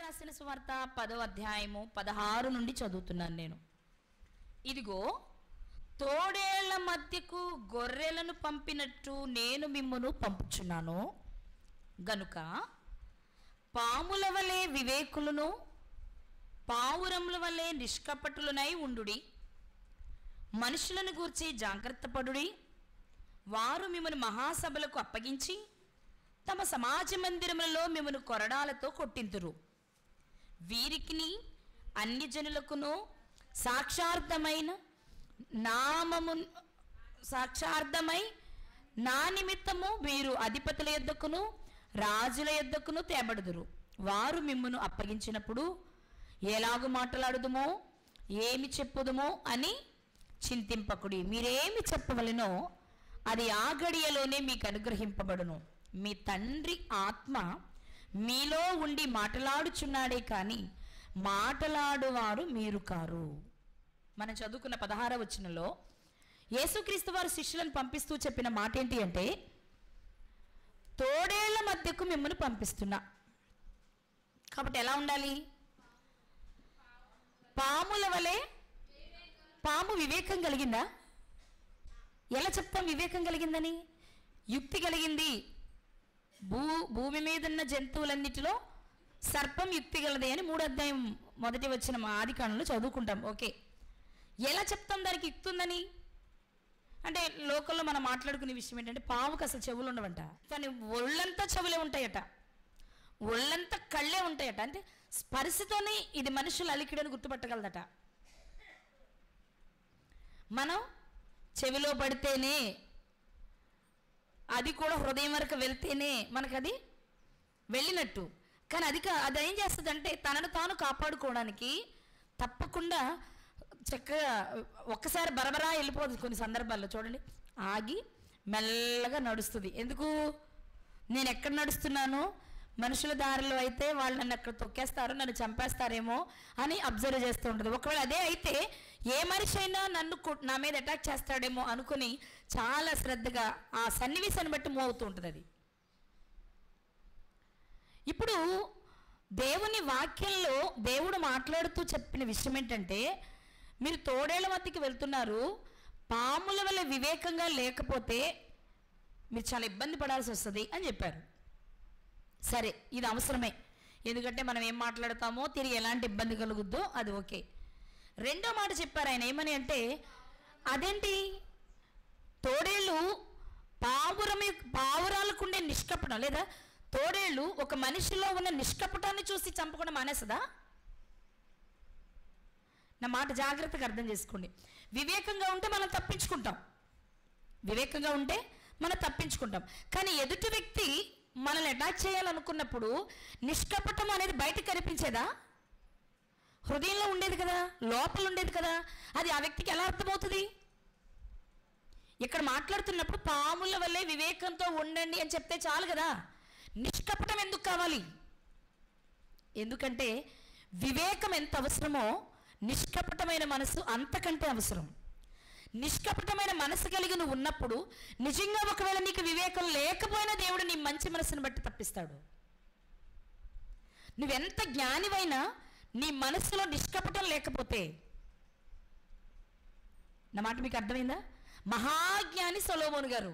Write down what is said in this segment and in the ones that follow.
రాసిన సువార్త 10వ అధ్యాయము 16 నుండి చదువుతున్నాను నేను. ఇదిగో, తోడేళ్ల మధ్యకు గొర్రెలను పంపినట్టు నేను మిమ్మును పంపుచున్నాను గనుక పాముల వలె వివేకులను పావురముల వలె నిష్కపటులనై ఉండుడి. మనుషులను గూర్చి జాగ్రత్త పడుడి. వారు మిమ్మల్ని మహాసభలకు అప్పగించి తమ సమాజ మందిరములలో మిమ్మల్ని కొరడాలతో కొట్టింతురు. వీరికిని అన్ని జనులకును సాక్షార్థమై నా నిమిత్తము మీరు అధిపతుల యొద్దకును రాజుల యొద్దకును తేబడుదురు. వారు మిమ్మును అప్పగించినప్పుడు ఎలాగు మాట్లాడుదుమో ఏమి చెప్పుదుమో అని చింతింపకుడి. మీరేమి చెప్పవలెనో అది ఆ గడియలోనే మీకు అనుగ్రహింపబడును. మీ తండ్రి ఆత్మ మీలో ఉండి మాట్లాడుచున్నాడే కానీ మాట్లాడువారు మీరు కారు. మనం చదువుకున్న 16వ వచనంలో యేసుక్రీస్తు వారు శిష్యులను పంపిస్తూ చెప్పిన మాట ఏంటి అంటే, తోడేళ్ల మధ్యకు మిమ్మల్ని పంపిస్తున్నా. కాబట్టి ఎలా ఉండాలి? పాముల వలె. పాము వివేకం కలిగిందా? ఎలా చెప్తాం వివేకం కలిగిందని? యుక్తి కలిగింది. భూమి మీద ఉన్న జంతువులన్నిటిలో సర్పం యుక్తి గలదే అని 3వ అధ్యాయం 1వ వచనం ఆదికాండంలో చదువుకుంటాం. ఓకే, ఎలా చెప్తాం దానికి యుక్తి ఉందని? అంటే లోకల్లో మనం మాట్లాడుకునే విషయం ఏంటంటే, పావుకు అసలు చెవులు ఉండవంట, కానీ ఒళ్ళంతా చెవులే ఉంటాయట, ఒళ్ళంతా కళ్ళే ఉంటాయట. అంటే స్పర్శతోనే ఇది మనుషులు అలికిడని గుర్తుపట్టగలదట. మనం చెవిలో పడితేనే, అది కూడా హృదయం వరకు వెళ్తేనే మనకు అది వెళ్ళినట్టు. కానీ అది ఏం చేస్తుందంటే, తనను తాను కాపాడుకోవడానికి తప్పకుండా చక్కగా ఒక్కసారి బరబరా వెళ్ళిపోతుంది. కొన్ని సందర్భాల్లో చూడండి, ఆగి మెల్లగా నడుస్తుంది. ఎందుకు? నేను ఎక్కడ నడుస్తున్నాను, మనుషుల దారిలో అయితే వాళ్ళు నన్ను ఎక్కడ తొక్కేస్తారు, నన్ను చంపేస్తారేమో అని అబ్జర్వ్ చేస్తూ ఉంటుంది. ఒకవేళ అదే అయితే ఏ మనిషి అయినా నా మీద అటాక్ చేస్తాడేమో అనుకుని చాలా శ్రద్ధగా ఆ సన్నివేశాన్ని బట్టి మూవ్ అవుతూ ఉంటుంది అది. ఇప్పుడు దేవుని వాక్యంలో దేవుడు మాట్లాడుతూ చెప్పిన విషయం ఏంటంటే, మీరు తోడేళ్ల మధ్యకి వెళ్తున్నారు, పాముల వల్ల వివేకంగా లేకపోతే మీరు చాలా ఇబ్బంది పడాల్సి వస్తుంది అని చెప్పారు. సరే, ఇది అవసరమే, ఎందుకంటే మనం ఏం మాట్లాడతామో తిరిగి ఎలాంటి ఇబ్బంది కలుగుద్దో అది ఓకే. రెండో మాట చెప్పారు ఆయన, ఏమని అంటే, అదేంటి, తోడేళ్ళు పావురాలకు ఉండే నిష్కపటం, లేదా తోడేళ్ళు ఒక మనిషిలో ఉన్న నిష్కపటాన్ని చూసి చంపకుండా మానేస్తుందా? నా మాట జాగ్రత్తగా అర్థం చేసుకోండి. వివేకంగా ఉంటే మనం తప్పించుకుంటాం, కానీ ఎదుటి వ్యక్తి మనల్ని అటాక్ చేయాలనుకున్నప్పుడు నిష్కపటం అనేది బయటకు కనిపించేదా? హృదయంలో ఉండేది కదా, లోపల ఉండేది కదా. అది ఆ వ్యక్తికి ఎలా అర్థమవుతుంది? ఇక్కడ మాట్లాడుతున్నప్పుడు పాముల వల్లే వివేకంతో ఉండండి అని చెప్తే చాలు కదా. నిష్కపటం ఎందుకు కావాలి? ఎందుకంటే వివేకం ఎంత అవసరమో నిష్కపటమైన మనసు అంతకంటే అవసరం. నిష్కపటమైన మనసు కలిగి నువ్వు ఉన్నప్పుడు, నిజంగా ఒకవేళ నీకు వివేకం లేకపోయినా దేవుడు నీ మంచి మనసును బట్టి తప్పిస్తాడు. నువ్వెంత జ్ఞానివైనా నీ మనసులో నిష్కపటం లేకపోతే, నా మాట మీకు అర్థమైందా? మహాజ్ఞాని సొలొమోను గారు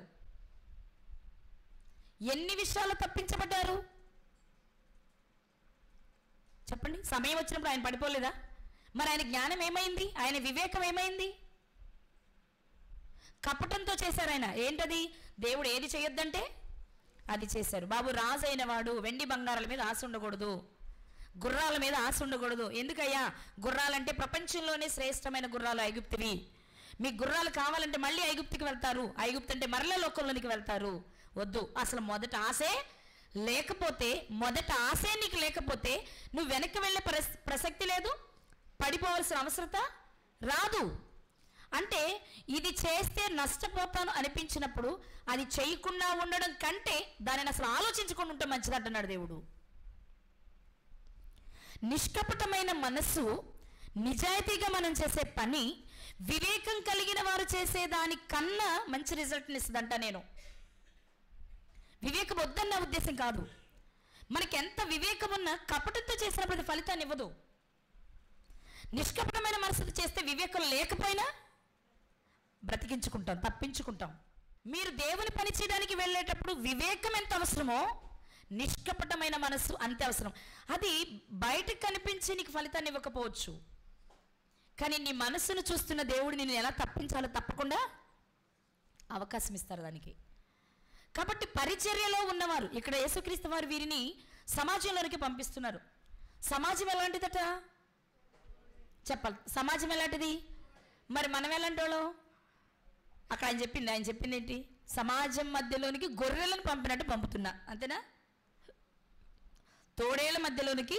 ఎన్ని విషయాలు తప్పించబడ్డారు చెప్పండి. సమయం వచ్చినప్పుడు ఆయన పడిపోలేదా? మరి ఆయన జ్ఞానం ఏమైంది? ఆయన వివేకం ఏమైంది? కపటంతో చేశారు ఆయన. ఏంటది? దేవుడు ఏది చేయొద్దంటే అది చేశారు. బాబు, రాజు అయిన వాడు వెండి బంగారాల మీద ఆశ ఉండకూడదు, గుర్రాల మీద ఆశ ఉండకూడదు. ఎందుకయ్యా? గుర్రాలంటే ప్రపంచంలోనే శ్రేష్టమైన గుర్రాలు ఐగుప్తివి. మీకు గుర్రాలు కావాలంటే మళ్ళీ ఐగుప్తికి వెళ్తారు, ఐగుప్తు అంటే మరల లోకంలోనికి వెళ్తారు. వద్దు. అసలు మొదట ఆశే నీకు లేకపోతే నువ్వు వెనక్కి వెళ్ళే ప్రసక్తి లేదు, పడిపోవాల్సిన అవసరత రాదు. అంటే ఇది చేస్తే నష్టపోతాను అనిపించినప్పుడు అది చేయకుండా ఉండడం కంటే దానిని అసలు ఆలోచించకుండా ఉంటే మంచిది అంటున్నాడు దేవుడు. నిష్కపటమైన మనస్సు, నిజాయితీగా మనం చేసే పని వివేకం కలిగిన వారు చేసేదానికన్నా మంచి రిజల్ట్ని ఇస్తుందంట. నేను వివేకం వద్దన్న ఉద్దేశం కాదు, మనకి ఎంత వివేకం ఉన్నా కపటంతో చేసినప్పుడు అది ఫలితాన్ని ఇవ్వదు. నిష్కపటమైన మనసుతో చేస్తే వివేకం లేకపోయినా బ్రతికించుకుంటాం, తప్పించుకుంటాం. మీరు దేవుని పని చేయడానికి వెళ్ళేటప్పుడు వివేకం ఎంత అవసరమో నిష్కపటమైన మనస్సు అంతే అవసరం. అది బయటకు కనిపించి నీకు ఫలితాన్ని ఇవ్వకపోవచ్చు, కానీ నీ మనస్సును చూస్తున్న దేవుడు నిన్ను ఎలా తప్పించాలో తప్పకుండా అవకాశం ఇస్తారు దానికి. కాబట్టి పరిచర్యలో ఉన్నవారు ఇక్కడ యేసుక్రీస్తు వారు వీరిని సమాజంలోనికి పంపిస్తున్నారు. సమాజం ఎలాంటిదట చెప్పాలి. సమాజం ఎలాంటిది? మరి మనం ఎలాంటి వాళ్ళు? అక్కడ ఆయన చెప్పింది ఏంటి? సమాజం మధ్యలోనికి గొర్రెలను పంపినట్టు పంపుతున్నా, అంతేనా? తోడేళ్ల మధ్యలోనికి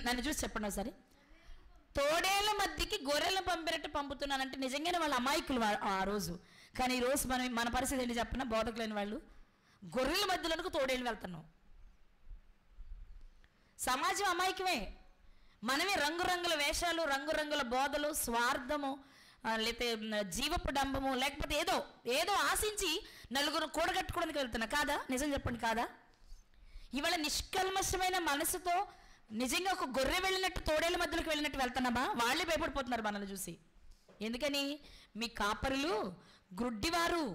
నన్ను చూసి చెప్పండి ఒకసారి. తోడేళ్ల మధ్యకి గొర్రెలను పంపినట్టు పంపుతున్నానంటే నిజంగానే వాళ్ళు అమాయకులు ఆ రోజు. కానీ ఈరోజు మన పరిస్థితి ఏంటి చెప్పిన? బోధకులైన వాళ్ళు గొర్రెల మధ్యలోనికి తోడేళ్ళు వెళ్తున్నాం. సమాజం అమాయకమే. మనమే రంగురంగుల వేషాలు, రంగురంగుల బోధలు, స్వార్థము, లేకపోతే జీవపు డంబము, లేకపోతే ఏదో ఆశించి నలుగురు కూడగట్టుకోవడానికి వెళ్తున్నా. కాదా? నిజం చెప్పండి, కాదా? ఇవాళ నిష్కల్మషమైన మనసుతో నిజంగా ఒక గొర్రె వెళ్ళినట్టు తోడేళ్ళ మధ్యలోకి వెళ్ళినట్టు వెళ్తున్నామా? వాళ్ళే భయపడిపోతున్నారు మనల్ని చూసి. ఎందుకని? మీ కాపరులు గ్రుడ్డివారు,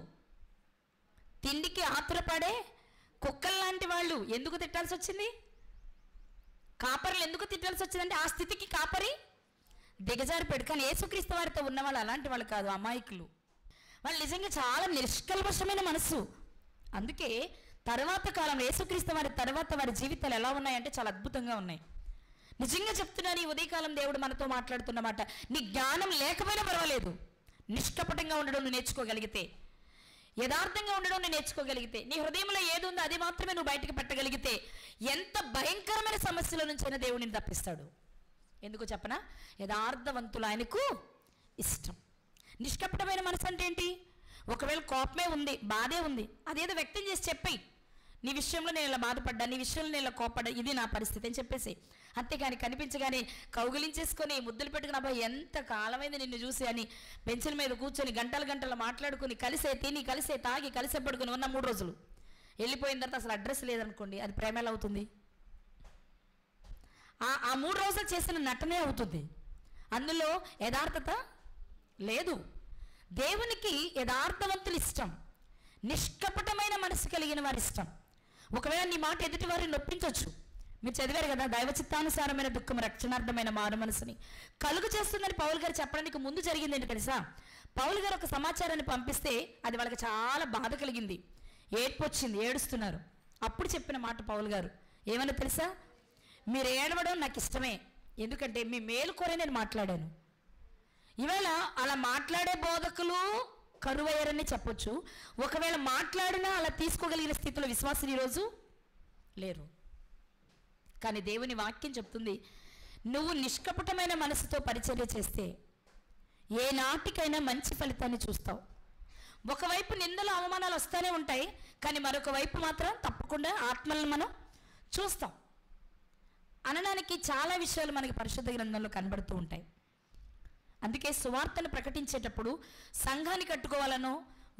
తిండికి ఆతురపడే కుక్కలు లాంటి వాళ్ళు. ఎందుకు తిట్టాల్సి వచ్చింది? కాపరులు ఎందుకు తిట్టాల్సి వచ్చిందంటే ఆ స్థితికి కాపరి దిగజారిపోయాడు. కానీ యేసుక్రీస్తు వారితో ఉన్న వాళ్ళు అలాంటి వాళ్ళు కాదు, అమాయకులు. వాళ్ళు నిజంగా చాలా నిష్కల్మషమైన మనస్సు. అందుకే తర్వాత కాలంలో యేసుక్రీస్తు వారి తర్వాత వారి జీవితాలు ఎలా ఉన్నాయంటే చాలా అద్భుతంగా ఉన్నాయి. నిజంగా చెప్తున్నాను, ఈ ఉదయకాలం దేవుడు మనతో మాట్లాడుతున్నమాట. నీ జ్ఞానం లేకపోయినా పర్వాలేదు, నిష్కపటంగా ఉండడం నువ్వు నేర్చుకోగలిగితే, యథార్థంగా ఉండడం నువ్వు నేర్చుకోగలిగితే, నీ హృదయంలో ఏది ఉందో అది మాత్రమే నువ్వు బయటకు పెట్టగలిగితే ఎంత భయంకరమైన సమస్యల నుంచైనా దేవుడు నిన్ను తప్పిస్తాడు. ఎందుకు చెప్పనా? యథార్థవంతులు ఆయనకు ఇష్టం. నిష్కపటమైన మనసు అంటే ఏంటి? ఒకవేళ కోపమే ఉంది, బాధే ఉంది, అదేదో వ్యక్తం చేసి చెప్పేయి. నీ విషయంలో నేను ఇలా బాధపడ్డా, నీ విషయంలో నేను ఇలా కోపడ్డా, ఇది నా పరిస్థితి అని చెప్పేసి. అంతేగాని కనిపించగానే కౌగిలించేసుకొని ముద్దులు పెట్టుకుని అబ్బాయి ఎంత కాలమైంది నిన్ను చూసి అని బెంచుల మీద కూర్చొని గంటలు మాట్లాడుకుని కలిసే తిని, కలిసే తాగి, కలిసే పడుకుని ఉన్న 3 రోజులు వెళ్ళిపోయిన తర్వాత అసలు అడ్రస్ లేదనుకోండి, అది ప్రేమ ఎలా అవుతుంది? ఆ 3 రోజులు చేసిన నటనే అవుతుంది, అందులో యథార్థత లేదు. దేవునికి యథార్థవంతులు ఇష్టం, నిష్కపటమైన మనసు కలిగిన వారి ఇష్టం. ఒకవేళ నీ మాట ఎదుటి వారిని నొప్పించవచ్చు. మీరు చదివారు కదా, దైవ చిత్తానుసారమైన దుఃఖం రక్షణార్థమైన మారు మనసుని కలుగు చేస్తుందని పౌలు గారు చెప్పడానికి ముందు జరిగింది ఏంటి తెలుసా? పౌలు గారు ఒక సమాచారాన్ని పంపిస్తే అది వాళ్ళకి చాలా బాధ కలిగింది, ఏడ్పు వచ్చింది, ఏడుస్తున్నారు. అప్పుడు చెప్పిన మాట పౌలు గారు ఏమన్నా తెలుసా? మీరు ఏడవడం నాకు ఇష్టమే, ఎందుకంటే మీ మేలు కోరే నేను మాట్లాడాను. ఇవాళ అలా మాట్లాడే బోధకులు కరువయ్యారని చెప్పొచ్చు. ఒకవేళ మాట్లాడినా అలా తీసుకోగలిగిన స్థితిలో విశ్వాసులు ఈరోజు లేరు. కానీ దేవుని వాక్యం చెప్తుంది, నువ్వు నిష్కపటమైన మనసుతో పరిచర్య చేస్తే ఏ నాటికైనా మంచి ఫలితాన్ని చూస్తావు. ఒకవైపు నిందలు అవమానాలు వస్తూనే ఉంటాయి, కానీ మరొక వైపు మాత్రం తప్పకుండా ఆత్మలను మనం చూస్తాం. అనడానికి చాలా విషయాలు మనకి పరిశుద్ధ గ్రంథంలో కనబడుతూ ఉంటాయి. అందుకే సువార్తను ప్రకటించేటప్పుడు సంఘాన్ని కట్టుకోవాలనో,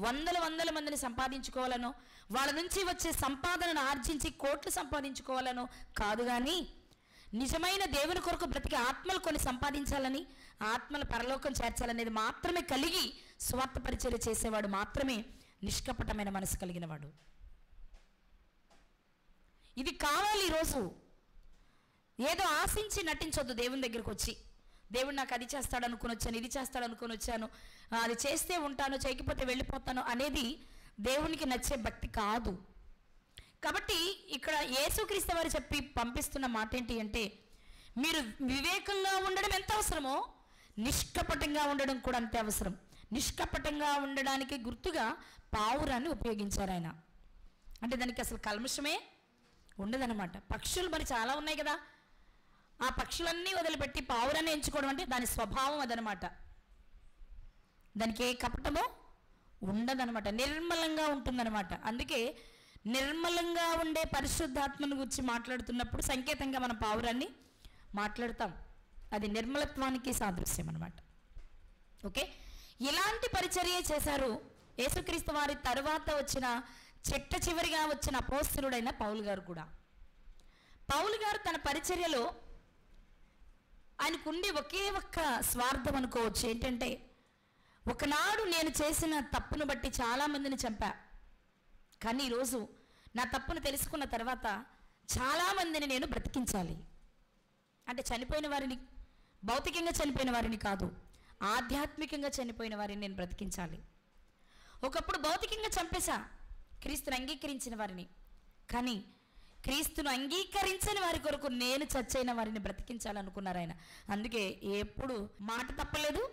వందల మందిని సంపాదించుకోవాలనో, వాళ్ళ నుంచి వచ్చే సంపాదనను ఆర్జించి కోట్లు సంపాదించుకోవాలనో కాదు, కానీ నిజమైన దేవుని కొరకు బ్రతికి ఆత్మలు కొన్ని సంపాదించాలని, ఆత్మల పరలోకం చేర్చాలనేది మాత్రమే కలిగి సువార్త పరిచర్య చేసేవాడు మాత్రమే నిష్కపటమైన మనసు కలిగిన వాడు. ఇది కావాలి. ఈరోజు ఏదో ఆశించి నటించొద్దు. దేవుని దగ్గరకు వచ్చి దేవుడు నాకు అది చేస్తాడు అనుకుని వచ్చాను, ఇది చేస్తాడు అనుకుని వచ్చాను, అది చేస్తే ఉంటాను, చేయకపోతే వెళ్ళిపోతాను అనేది దేవునికి నచ్చే భక్తి కాదు. కాబట్టి ఇక్కడ యేసుక్రీస్తు వారు చెప్పి పంపిస్తున్న మాట ఏంటి అంటే, మీరు వివేకంగా ఉండడం ఎంత అవసరమో నిష్కపటంగా ఉండడం కూడా అంతే అవసరం. నిష్కపటంగా ఉండడానికి గుర్తుగా పావురాన్ని ఉపయోగించారు ఆయన. అంటే దానికి అసలు కల్మషమే ఉండదన్నమాట. పక్షులు మరి చాలా ఉన్నాయి కదా, ఆ పక్షులన్నీ వదిలిపెట్టి పావురాన్ని ఎంచుకోవడం అంటే దాని స్వభావం అదనమాట. దానికి ఏ కపటమో ఉండదనమాట, నిర్మలంగా ఉంటుందన్నమాట. అందుకే నిర్మలంగా ఉండే పరిశుద్ధాత్మను గురించి మాట్లాడుతున్నప్పుడు సంకేతంగా మనం పావురాన్ని మాట్లాడతాం. అది నిర్మలత్వానికి సాదృశ్యం అనమాట. ఓకే, ఇలాంటి పరిచర్య చేశారు యేసుక్రీస్తు వారి తరువాత వచ్చిన చిట్ట చివరిగా వచ్చిన అపోస్తలుడైన పౌలు గారు కూడా. పౌలు గారు తన పరిచర్యలో ఆయనకుండే ఒకే ఒక్క స్వార్థం అనుకోవచ్చు. ఏంటంటే, ఒకనాడు నేను చేసిన తప్పును బట్టి చాలామందిని చంపా, కానీ ఈరోజు నా తప్పును తెలుసుకున్న తర్వాత చాలామందిని నేను బ్రతికించాలి. అంటే చనిపోయిన వారిని, భౌతికంగా చనిపోయిన వారిని కాదు, ఆధ్యాత్మికంగా చనిపోయిన వారిని నేను బ్రతికించాలి. ఒకప్పుడు భౌతికంగా చంపేశా క్రీస్తుని అంగీకరించిన వారిని, కానీ క్రీస్తును అంగీకరించని వారి కొరకు నేను చచ్చైన వారిని బ్రతికించాలనుకున్నారు ఆయన. అందుకే ఎప్పుడు మాట తప్పలేదు,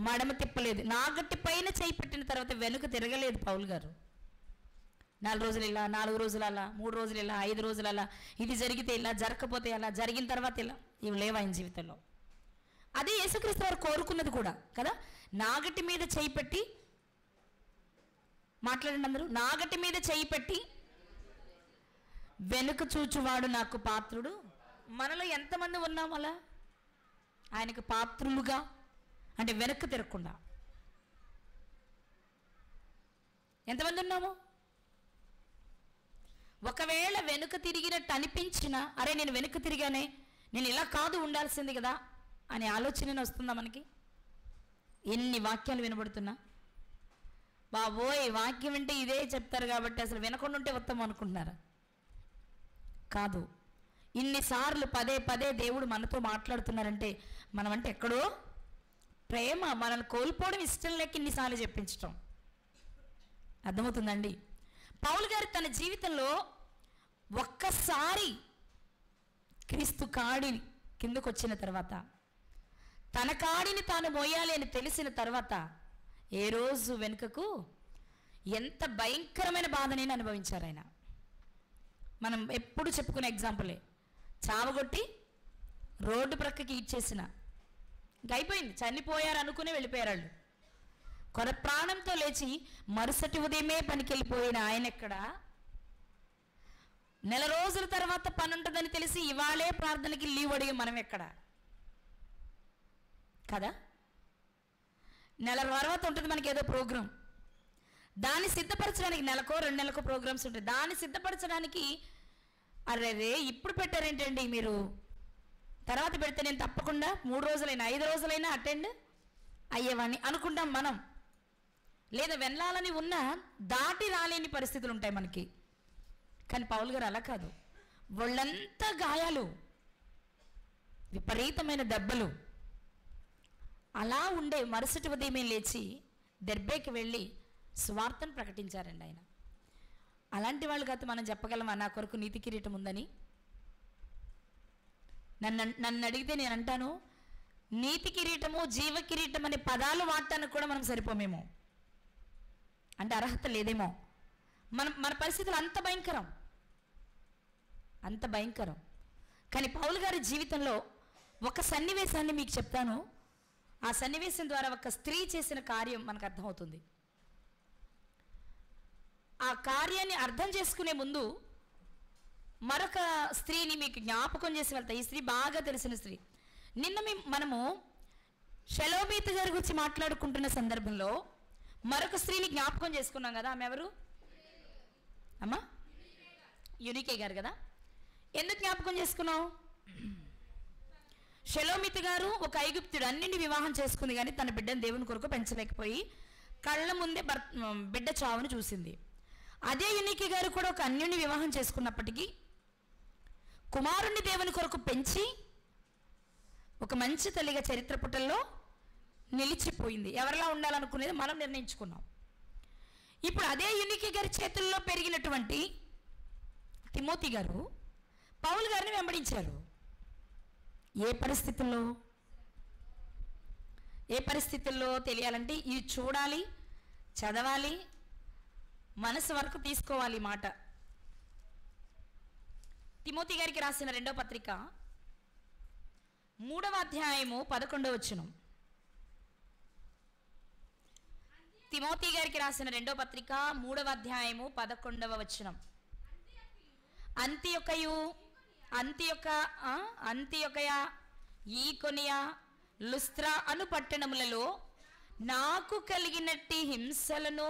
మడమ తిప్పలేదు. నాగట్టి పైన చేయి పెట్టిన తర్వాత వెనుక తిరగలేదు పౌలు గారు. 4 రోజులు ఇలా, 4 రోజులు అలా, 3 రోజులు ఇలా, 5 రోజులు అలా, ఇది జరిగితే ఇలా, జరగకపోతే అలా, జరిగిన తర్వాత ఇలా, ఇవి లేవు ఆయన జీవితంలో. అదే యేసుక్రీస్తు వారు కోరుకున్నది కూడా కదా. నాగటి మీద చేయి పెట్టి మాట్లాడండి అందరూ. నాగటి మీద చేయి పెట్టి వెనుక చూచువాడు నాకు పాత్రుడు. మనలో ఎంతమంది ఉన్నాం అలా ఆయనకు పాత్రులుగా? అంటే వెనక్కి తిరగకుండా ఎంతమంది ఉన్నాము? ఒకవేళ వెనుక తిరిగినట్టు అనిపించినా, అరే నేను వెనుక తిరిగానే, నేను ఇలా కాదు ఉండాల్సింది కదా అనే ఆలోచన వస్తుందా మనకి? ఎన్ని వాక్యాలు వినబడుతున్నా, బాబోయ్ వాక్యం అంటే ఇదే చెప్తారు కాబట్టి అసలు వినకుండా ఉంటే ఉత్తమం అనుకుంటున్నారా? కాదు. ఇన్నిసార్లు పదే పదే దేవుడు మనతో మాట్లాడుతున్నారంటే మనం అంటే ఎక్కడో ప్రేమ, మనల్ని కోల్పోవడం ఇష్టం లేక ఇన్నిసార్లు చెప్పించటం. అర్థమవుతుందండి? పౌలు గారు తన జీవితంలో ఒక్కసారి క్రీస్తు కాడి కిందకు వచ్చిన తర్వాత, తన కాడిని తాను మోయాలి అని తెలిసిన తర్వాత ఏ రోజు వెనుకకు ఎంత భయంకరమైన బాధనైనా అనుభవించారు ఆయన. మనం ఎప్పుడు చెప్పుకునే ఎగ్జాంపులే, చావగొట్టి రోడ్డు ప్రక్కకి ఇచ్చేసిన, ఇంక అయిపోయింది, చనిపోయారు అనుకుని వెళ్ళిపోయారు వాళ్ళు. కొర ప్రాణంతో లేచి మరుసటి ఉదయమే పనికి వెళ్ళిపోయిన ఆయన ఎక్కడ? నెల రోజుల తర్వాత పని ఉంటుందని తెలిసి ఇవాళే ప్రార్థనకి లీవ్ అడిగి మనం ఎక్కడ? కదా. నెల తర్వాత ఉంటుంది మనకి ఏదో ప్రోగ్రాం, దాన్ని సిద్ధపరచడానికి నెలకో 2 నెలలకో ప్రోగ్రామ్స్ ఉంటాయి. దాన్ని సిద్ధపరచడానికి అరే ఇప్పుడు పెట్టారేంటండి మీరు, తర్వాత పెడితే నేను తప్పకుండా 3 రోజులైనా 5 రోజులైనా అటెండ్ అయ్యేవాడిని అనుకుంటాం మనం. లేదా వెళ్ళాలని ఉన్నా దాటి రాలేని పరిస్థితులు ఉంటాయి మనకి. కానీ పౌలు గారు అలా కాదు. వాళ్ళంతా గాయాలు, విపరీతమైన దెబ్బలు, అలా ఉండే మరుసటి ఉదయమే లేచి దెర్బేకి వెళ్ళి సువార్తను ప్రకటించారండి ఆయన. అలాంటి వాళ్ళు కాదు మనం చెప్పగలమా నా కొరకు నీతి కిరీటం ఉందని? నన్ను అడిగితే నేను అంటాను, నీతి కిరీటము జీవ కిరీటం అనే పదాలు వాడటానికి కూడా మనం సరిపోమేమో, అంటే అర్హత లేదేమో. మన పరిస్థితులు అంత భయంకరం, అంత భయంకరం. కానీ పౌలు గారి జీవితంలో ఒక సన్నివేశాన్ని మీకు చెప్తాను. ఆ సన్నివేశం ద్వారా ఒక స్త్రీ చేసిన కార్యం మనకు అర్థమవుతుంది. ఆ కార్యాన్ని అర్థం చేసుకునే ముందు మరొక స్త్రీని మీకు జ్ఞాపకం చేసి వెళ్తా. ఈ స్త్రీ బాగా తెలిసిన స్త్రీ. నిన్న మనము షలోమీతు గారి గురించి మాట్లాడుకుంటున్న సందర్భంలో మరొక స్త్రీని జ్ఞాపకం చేసుకున్నాం కదా. ఆమె ఎవరు అమ్మా? యూనికే గారు కదా. ఎందుకు జ్ఞాపకం చేసుకున్నాం? షలోమీతు గారు ఒక ఐగుప్తుడు, అన్నింటిని వివాహం చేసుకుంది, కానీ తన బిడ్డను దేవుని కొరకు పెంచలేకపోయి కళ్ళ ముందే బిడ్డ చావును చూసింది. అదే యూనికే గారు కూడా ఒక అన్యుని వివాహం చేసుకున్నప్పటికీ కుమారుణ్ణి దేవుని కొరకు పెంచి ఒక మంచి తల్లిగా చరిత్ర పుటల్లో నిలిచిపోయింది. ఎవరిలా ఉండాలనుకునేది మనం నిర్ణయించుకున్నాం. ఇప్పుడు అదే యూనికే గారి చేతుల్లో పెరిగినటువంటి తిమోతి గారు పౌలు గారిని వెంబడించారు. ఏ పరిస్థితుల్లో తెలియాలంటే ఇది చూడాలి, చదవాలి, మనసు వరకు తీసుకోవాలి మాట. తిమోతి గారికి రాసిన 2వ పత్రిక 3వ అధ్యాయము 11వ వచనం. తిమోతి గారికి రాసిన 2వ పత్రిక 3వ అధ్యాయము 11వ వచనం. అంతియొకయ, ఈకొనియ, లుస్త్రా అను పట్టణములలో నాకు కలిగినట్టి హింసలను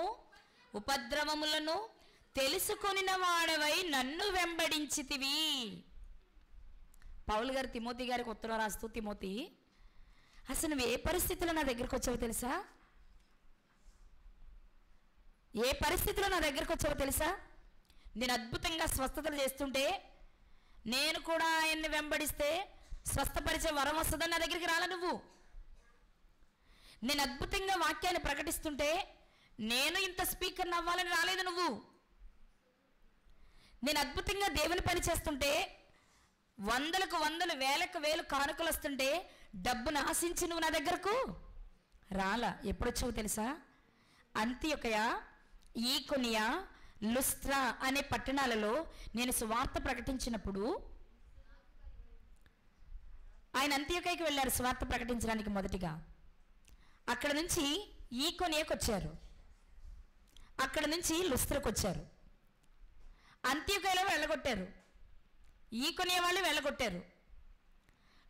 ఉపద్రవములను తెలుసుకొనిన వాడవై నన్ను వెంబడించితివి. పౌలు గారు తిమోతి గారికి ఉత్తరం రాస్తూ, తిమోతి అసలు నువ్వు ఏ పరిస్థితిలో నా దగ్గరికి వచ్చావో తెలుసా? ఏ పరిస్థితిలో నా దగ్గరికి వచ్చావో తెలుసా? నేను అద్భుతంగా స్వస్థతలు చేస్తుంటే, నేను కూడా ఆయన్ని వెంబడిస్తే స్వస్థపరిచే వరం వస్తుందని నా దగ్గరికి రాలా నువ్వు. నేను అద్భుతంగా వాక్యాన్ని ప్రకటిస్తుంటే నేను ఇంత స్పీకర్ని అవ్వాలని రాలేదు నువ్వు. నేను అద్భుతంగా దేవుని పని చేస్తుంటే వందలకు వందలు, వేలకు వేలు కానుకలు వస్తుంటే డబ్బును ఆశించి నువ్వు నా దగ్గరకు రాలా. ఎప్పుడొచ్చావు తెలుసా? అంతియొకయ, ఈకొనియ, లుస్త్రా అనే పట్టణాలలో నేను సువార్త ప్రకటించినప్పుడు, ఆయన అంతియొకయకి వెళ్ళారు సువార్త ప్రకటించడానికి మొదటిగా. అక్కడ నుంచి ఈకొనియకు వచ్చారు, అక్కడ నుంచి లుస్త్రకు వచ్చారు. అంతియొకయలో వెళ్ళగొట్టారు, ఈకొనియ వాళ్ళు వెళ్ళగొట్టారు.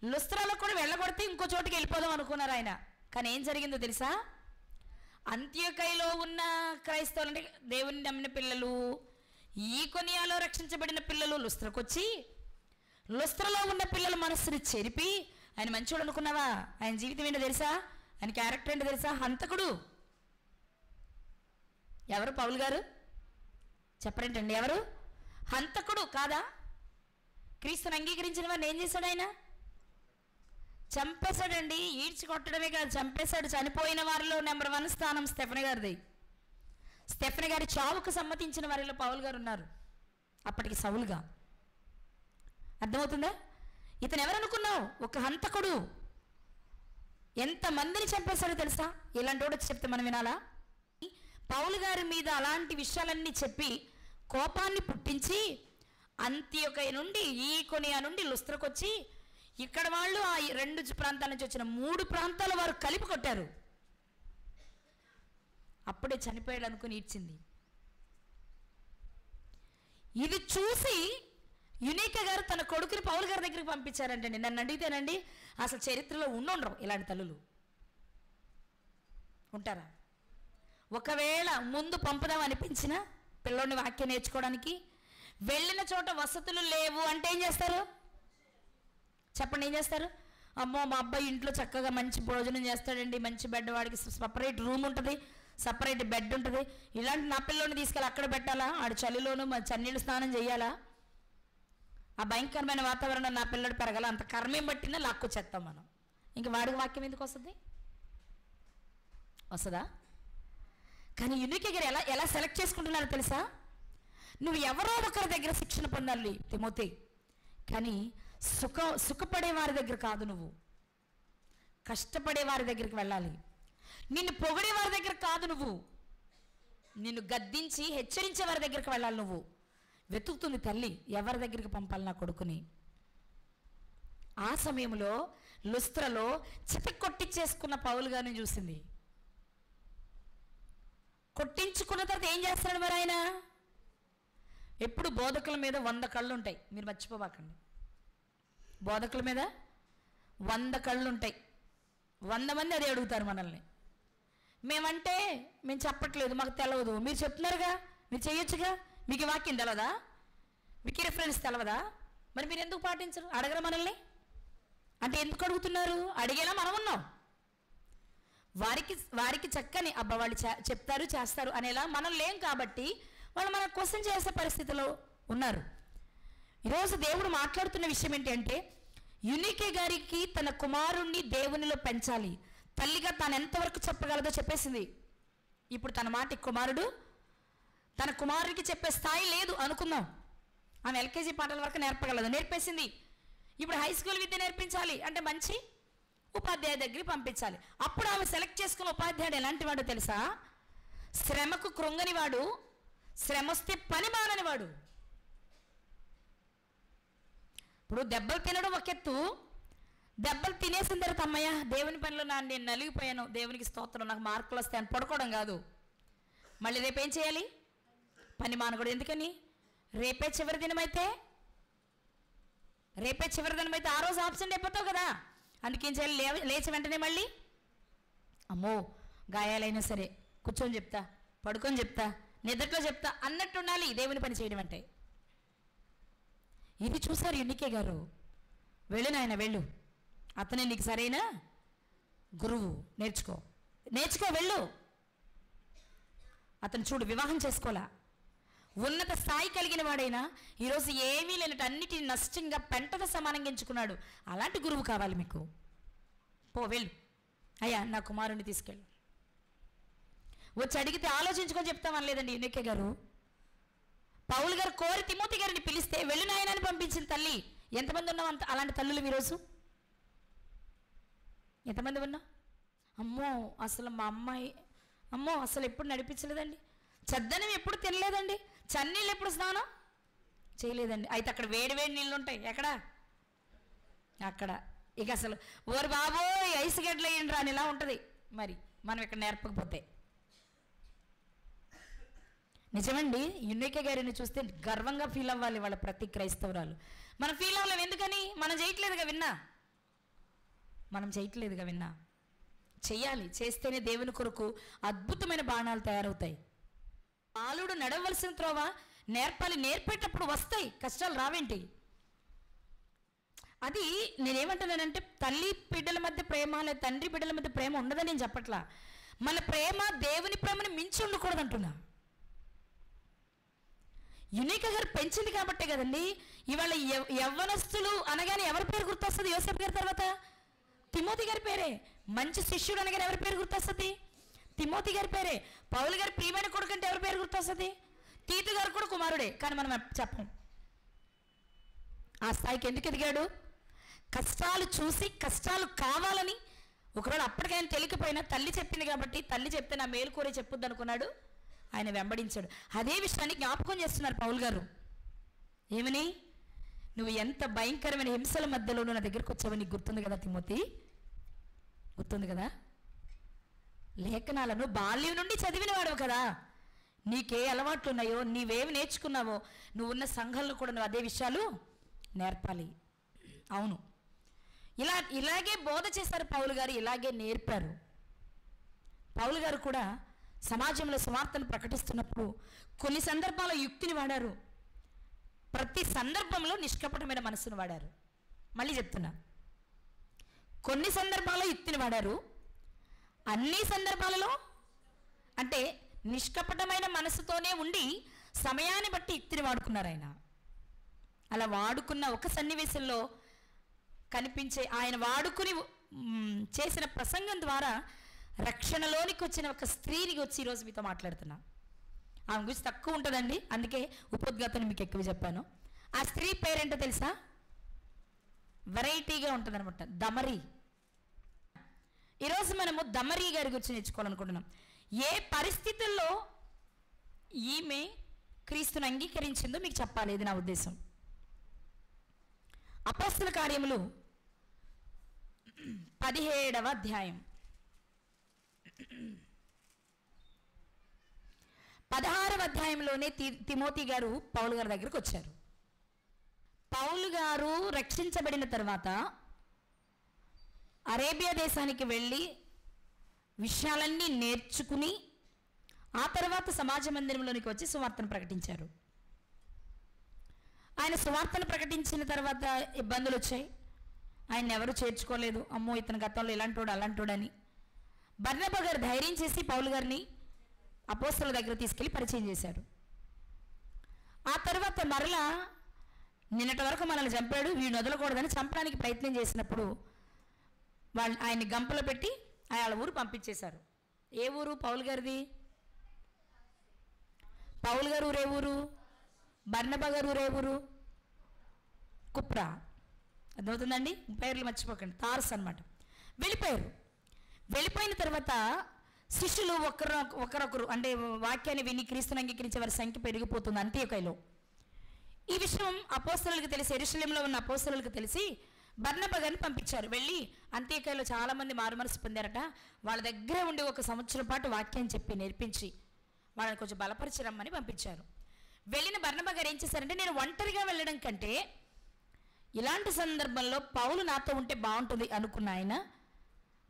లుస్త్రాలో కూడా వెళ్ళగొడితే ఇంకో చోటుకి వెళ్ళిపోదాం అనుకున్నారు ఆయన. కానీ ఏం జరిగిందో తెలుసా? అంత్యొకయలో ఉన్న క్రైస్తవులు, అంటే దేవుని నమ్మిన పిల్లలు, ఈకొనియాలో రక్షించబడిన పిల్లలు లుస్త్రకు వచ్చి, లుస్త్రలో ఉన్న పిల్లల మనస్సుని చెరిపి, ఆయన మంచోడు అనుకున్నావా? ఆయన జీవితం ఏంటో తెలుసా? ఆయన క్యారెక్టర్ ఏంటో తెలుసా? హంతకుడు. ఎవరు? పౌలు గారు చెప్పరేంటండి? ఎవరు? హంతకుడు కాదా? క్రీస్తుని అంగీకరించిన వారిని ఏం చేశాడు ఆయన? చంపేశాడండి. ఈడ్చి కొట్టడమే కాదు, చంపేశాడు. చనిపోయిన వారిలో నెంబర్ 1 స్థానం స్టెఫెన్ గారిది. స్టెఫెన్ గారి చావుకు సమ్మతించిన వారిలో పౌలు గారు ఉన్నారు, అప్పటికి సౌలుగా. అర్థమవుతుందా? ఇతను ఎవరనుకున్నావు? ఒక హంతకుడు. ఎంతమందిని చంపేశాడో తెలుసా? ఇలాంటి వాడు చెప్తే మనం వినాలా? పౌలు గారి మీద అలాంటి విషయాలన్నీ చెప్పి కోపాన్ని పుట్టించి అంత్యొకయ నుండి, ఈకొనియ నుండి లుస్త్రకు వచ్చి, ఇక్కడ వాళ్ళు ఆ 2 ప్రాంతాల నుంచి వచ్చిన 3 ప్రాంతాల వారు కలిపి కొట్టారు. అప్పుడే చనిపోయాడు అనుకుని ఈడ్చింది. ఇది చూసి యునీకా గారు తన కొడుకుని పౌలు గారి దగ్గరికి పంపించారంటండి. నన్ను అడిగితేనండి అసలు చరిత్రలో ఉండరు ఇలాంటి తల్లులు. ఉంటారా? ఒకవేళ ముందు పంపుదాం అనిపించిన పిల్లోడిని వాక్యం నేర్చుకోవడానికి, వెళ్ళిన చోట వసతులు లేవు అంటే ఏం చేస్తారు? చెప్పండి, ఏం చేస్తారు? అమ్మో మా అబ్బాయి ఇంట్లో చక్కగా మంచి భోజనం చేస్తాడండి, మంచి బెడ్, వాడికి సపరేట్ రూమ్ ఉంటుంది, సపరేట్ బెడ్ ఉంటుంది, ఇలాంటి నా పిల్లోని తీసుకెళ్ళి అక్కడ పెట్టాలా? ఆడు చలిలోను చన్నీళ్ళు స్నానం చేయాలా? ఆ భయంకరమైన వాతావరణం నా పిల్లడు పెరగాల? అంత కర్మేం పట్టినా లాక్కొచ్చేస్తాం మనం. ఇంక వాడికి వాక్యం ఎందుకు వస్తుంది? వస్తుందా? కానీ యునీకా గారు ఎలా సెలెక్ట్ చేసుకుంటున్నారో తెలుసా? నువ్వు ఎవరో ఒకరి దగ్గర శిక్షణ పొందాలి తిమోతి, కానీ సుఖపడే వారి దగ్గర కాదు, నువ్వు కష్టపడే వారి దగ్గరికి వెళ్ళాలి. నిన్ను పొగిడే వారి దగ్గర కాదు, నువ్వు నిన్ను గద్దించి హెచ్చరించే వారి దగ్గరికి వెళ్ళాలి. నువ్వు వెతుకుతుంది తల్లి ఎవరి దగ్గరికి పంపాలి నా కొడుకుని. ఆ సమయంలో లుస్త్రలో చితక్ కొట్టించేసుకున్న పౌలు గారిని చూసింది. కొట్టించుకున్న తర్వాత ఏం చేస్తాడు మరి ఆయన? ఎప్పుడు బోధకుల మీద 100 కళ్ళు ఉంటాయి, మీరు మర్చిపోబాకండి. బోధకుల మీద 100 కళ్ళు ఉంటాయి. 100 మంది అదే అడుగుతారు మనల్ని. మేము చెప్పట్లేదు, మాకు తెలియదు, మీరు చెప్తున్నారుగా, మీరు చేయొచ్చుగా, మీకు వాక్యం తెలవదా, మీకు రిఫరెన్స్ తెలవదా, మరి మీరు ఎందుకు పాటించరు? అడగరు మనల్ని అంటే ఎందుకు అడుగుతున్నారు? అడిగేలా మనం ఉన్నాం. వారికి చక్కని అబ్బా వాళ్ళు చెప్తారు చేస్తారు అనేలా మనం లేం కాబట్టి వాళ్ళు మన క్వశ్చన్ చేసే పరిస్థితిలో ఉన్నారు. ఈరోజు దేవుడు మాట్లాడుతున్న విషయం ఏంటంటే, యునీకే గారికి తన కుమారుణ్ణి దేవునిలో పెంచాలి. తల్లిగా తాను ఎంతవరకు చెప్పగలదో చెప్పేసింది. ఇప్పుడు తన మాట కుమారుడు తన కుమారుడికి చెప్పే స్థాయి లేదు అనుకుందాం. ఆమె ఎల్కేజీ పాటల వరకు నేర్పగలదు, నేర్పేసింది. ఇప్పుడు హై స్కూల్ విద్య నేర్పించాలి అంటే మంచి ఉపాధ్యాయ దగ్గరికి పంపించాలి. అప్పుడు ఆమె సెలెక్ట్ చేసుకున్న ఉపాధ్యాయుడు ఎలాంటి వాడు తెలుసా? శ్రమకు కృంగని వాడు, శ్రమ వస్తే పని మానని వాడు. ఇప్పుడు దెబ్బలు తినడం ఒక ఎత్తు, దెబ్బలు తినేసిన తర్వాత అమ్మయ్య దేవుని పనిలో నేను నలిగిపోయాను, దేవునికి స్తోత్రం, నాకు మార్కులు వస్తాయని పడుకోవడం కాదు. మళ్ళీ రేపేం చేయాలి? పని మానకూడదు. ఎందుకని? రేపే చివరి దినమైతే ఆ రోజు ఆబ్సెంట్ అయిపోతావు కదా. అందుకేం చేయాలి? లేచి వెంటనే మళ్ళీ అమ్మో గాయాలైనా సరే కూర్చొని చెప్తా, పడుకొని చెప్తా, నిద్రలో చెప్తా అన్నట్టు ఉండాలి దేవుని పని చేయడం అంటే. ఇది చూశారు యునీకే గారు. వెళ్ళు నాయన వెళ్ళు, అతనే నీకు సరైన గురువు, నేర్చుకో వెళ్ళు. అతను చూడు వివాహం చేసుకోలా, ఉన్నత స్థాయి కలిగిన వాడైనా ఈరోజు ఏమీ లేనట్టు అన్నిటిని నష్టంగా పెంటతో సమానంగా ఎంచుకున్నాడు. అలాంటి గురువు కావాలి మీకు. పో వెళ్ళు, అయ్యా నా కుమారుణ్ణి తీసుకెళ్ళు. వచ్చి అడిగితే ఆలోచించుకొని చెప్తామని లేదండి యూనికే గారు. పౌలు గారు కోరి తిమోతి గారిని పిలిస్తే వెళ్ళు నాయనని పంపించిన తల్లి. ఎంతమంది ఉన్నాం అంత అలాంటి తల్లులు ఈరోజు? ఎంతమంది ఉన్నా? అమ్మో అసలు మా అమ్మాయి అసలు ఎప్పుడు నడిపించలేదండి, చద్దనం ఎప్పుడు తినలేదండి, చన్నీళ్ళు ఎప్పుడు స్నానం చేయలేదండి. అయితే అక్కడ వేడి నీళ్ళు ఉంటాయి ఎక్కడ? అక్కడ ఇక అసలు ఓరు బాబోయ్ ఐసు గడ్డలు వేయండి రాని ఇలా ఉంటుంది. మరి మనం ఇక్కడ నేర్పకపోతే నిజమండి. యునికే గారిని చూస్తే గర్వంగా ఫీల్ అవ్వాలి వాళ్ళ ప్రతి క్రైస్తవురాలు. మనం ఫీల్ అవ్వలేము, ఎందుకని? మనం చేయట్లేదుగా విన్నా. చెయ్యాలి, చేస్తేనే దేవుని కొరకు అద్భుతమైన బాణాలు తయారవుతాయి. బాలుడు నడవలసిన త్రోవ నేర్పాలి, నేర్పేటప్పుడు వస్తాయి కష్టాలు, రావేంటి? అది నేనేమంటున్నానంటే తల్లి బిడ్డల మధ్య ప్రేమ లేదా తండ్రి బిడ్డల మధ్య ప్రేమ ఉండదని నేను చెప్పట్లా. మన ప్రేమ దేవుని ప్రేమని మించి ఉండకూడదు అంటున్నా. యునిక గారు పెంచింది కాబట్టే కదండి ఇవాళ యవ్వనస్తులు అనగానే ఎవరి పేరు గుర్తొస్తుంది? యోసేపు గారి తర్వాత తిమోతి గారి పేరే. మంచి శిష్యుడు అనగానే ఎవరి పేరు గుర్తొస్తుంది? తిమోతి గారి పేరే. పౌలు గారి ప్రియమైన కొడుకు అంటే ఎవరి పేరు గుర్తొస్తుంది? తీతు గారు కూడా కుమారుడే, కానీ మనం చెప్పం. ఆ స్థాయికి ఎందుకు ఎదిగాడు? కష్టాలు చూసి కష్టాలు కావాలని, ఒకవేళ అప్పటికైనా తెలియకపోయినా తల్లి చెప్పింది కాబట్టి, తల్లి చెప్తే నా మేలు కోరే చెప్పుద్ది అనుకున్నాడు, ఆయన వెంబడించాడు. అదే విషయాన్ని జ్ఞాపకం చేస్తున్నారు పౌలు గారు. ఏమని? నువ్వు ఎంత భయంకరమైన హింసల మధ్యలో నా దగ్గరకు వచ్చావు, నీకు గుర్తుంది కదా తిమోతి? గుర్తుంది కదా? లేఖనాలను బాల్యం నుండి చదివిన వాడు కదా, నీకే అలవాట్లు ఉన్నాయో, నీవేమి నేర్చుకున్నావో, నువ్వు ఉన్న సంఘంలో కూడా నువ్వు అదే విషయాలు నేర్పాలి. అవును, ఇలాగే బోధ చేశారు పౌలు గారు, ఇలాగే నేర్పారు. పౌలు గారు కూడా సమాజంలో సువార్తను ప్రకటిస్తున్నప్పుడు కొన్ని సందర్భాల్లో యుక్తిని వాడారు, ప్రతి సందర్భంలో నిష్కపటమైన మనసును వాడారు. మళ్ళీ చెప్తున్నా, కొన్ని సందర్భాల్లో యుక్తిని వాడారు, అన్ని సందర్భాలలో అంటే నిష్కపటమైన మనసుతోనే ఉండి సమయాన్ని బట్టి యుక్తిని వాడుకున్నారు ఆయన. అలా వాడుకున్న ఒక సన్నివేశంలో కనిపించే ఆయన వాడుకుని చేసిన ప్రసంగం ద్వారా రక్షణలోనికి వచ్చిన ఒక స్త్రీని వచ్చి ఈరోజు మీతో మాట్లాడుతున్నా. ఆమె గురించి తక్కువ ఉంటుందండి, అందుకే ఉపోద్ఘాతాన్ని మీకు ఎక్కువ చెప్పాను. ఆ స్త్రీ పేరేంటో తెలుసా? వెరైటీగా ఉంటుంది అనమాట, దమరి. ఈరోజు మనము దమరి గారి గురించి నేర్చుకోవాలనుకుంటున్నాం. ఏ పరిస్థితుల్లో ఈమె క్రీస్తుని అంగీకరించిందో మీకు చెప్పాలి, ఇది నా ఉద్దేశం. అపోస్తల కార్యములు 17వ అధ్యాయం 16వ అధ్యాయంలోనే తిమోతి గారు పౌలు గారి దగ్గరకు వచ్చారు. పౌలు గారు రక్షించబడిన తర్వాత అరేబియా దేశానికి వెళ్ళి విషయాలన్నీ నేర్చుకుని ఆ తర్వాత సమాజ మందిరంలోనికి వచ్చి సువార్తను ప్రకటించారు. ఆయన సువార్తను ప్రకటించిన తర్వాత ఇబ్బందులు వచ్చాయి, ఆయన ఎవరు చేర్చుకోలేదు. అమ్మో ఇతని గతంలో ఇలాంటోడు అలాంటోడని బర్నబా గారు ధైర్యం చేసి పౌలు గారిని అపోస్తలుల దగ్గర తీసుకెళ్ళి పరిచయం చేశారు. ఆ తర్వాత మరలా నిన్నటి వరకు మనల్ని చంపాడు, వీడిని వదలకూడదని చంపడానికి ప్రయత్నం చేసినప్పుడు వాళ్ళు ఆయన్ని గంపలో పెట్టి వాళ్ళ ఊరు పంపించేశారు. ఏ ఊరు పౌలు గారిది? పౌలు గారు ఊరే ఊరు, బర్నబా గారు ఊరే ఊరు కుప్రా. అర్థమవుతుందండి? పేర్లు మర్చిపోకండి, తార్స్ అనమాట. వెళ్ళిపోయిన తర్వాత శిష్యులు ఒకరొకరు అంటే వాక్యాన్ని విని క్రీస్తుని అంగీకరించే వారి సంఖ్య పెరిగిపోతుంది అంత్యోకయలో. ఈ విషయం అపోస్తలులకు తెలిసి, యెరూషలేములో ఉన్న అపోస్తలులకు తెలిసి బర్నబా గారిని పంపించారు. వెళ్ళి అంత్యోకయలో చాలామంది మారుమనసు పొందారట, వాళ్ళ దగ్గర ఉండి 1 సంవత్సరం పాటు వాక్యాన్ని చెప్పి నేర్పించి వాళ్ళని కొంచెం బలపరిచరమ్మని పంపించారు. వెళ్ళిన బర్నబా గారు ఏం చేశారంటే, నేను ఒంటరిగా వెళ్ళడం కంటే ఇలాంటి సందర్భంలో పౌలు నాతో ఉంటే బాగుంటుంది అనుకున్న ఆయన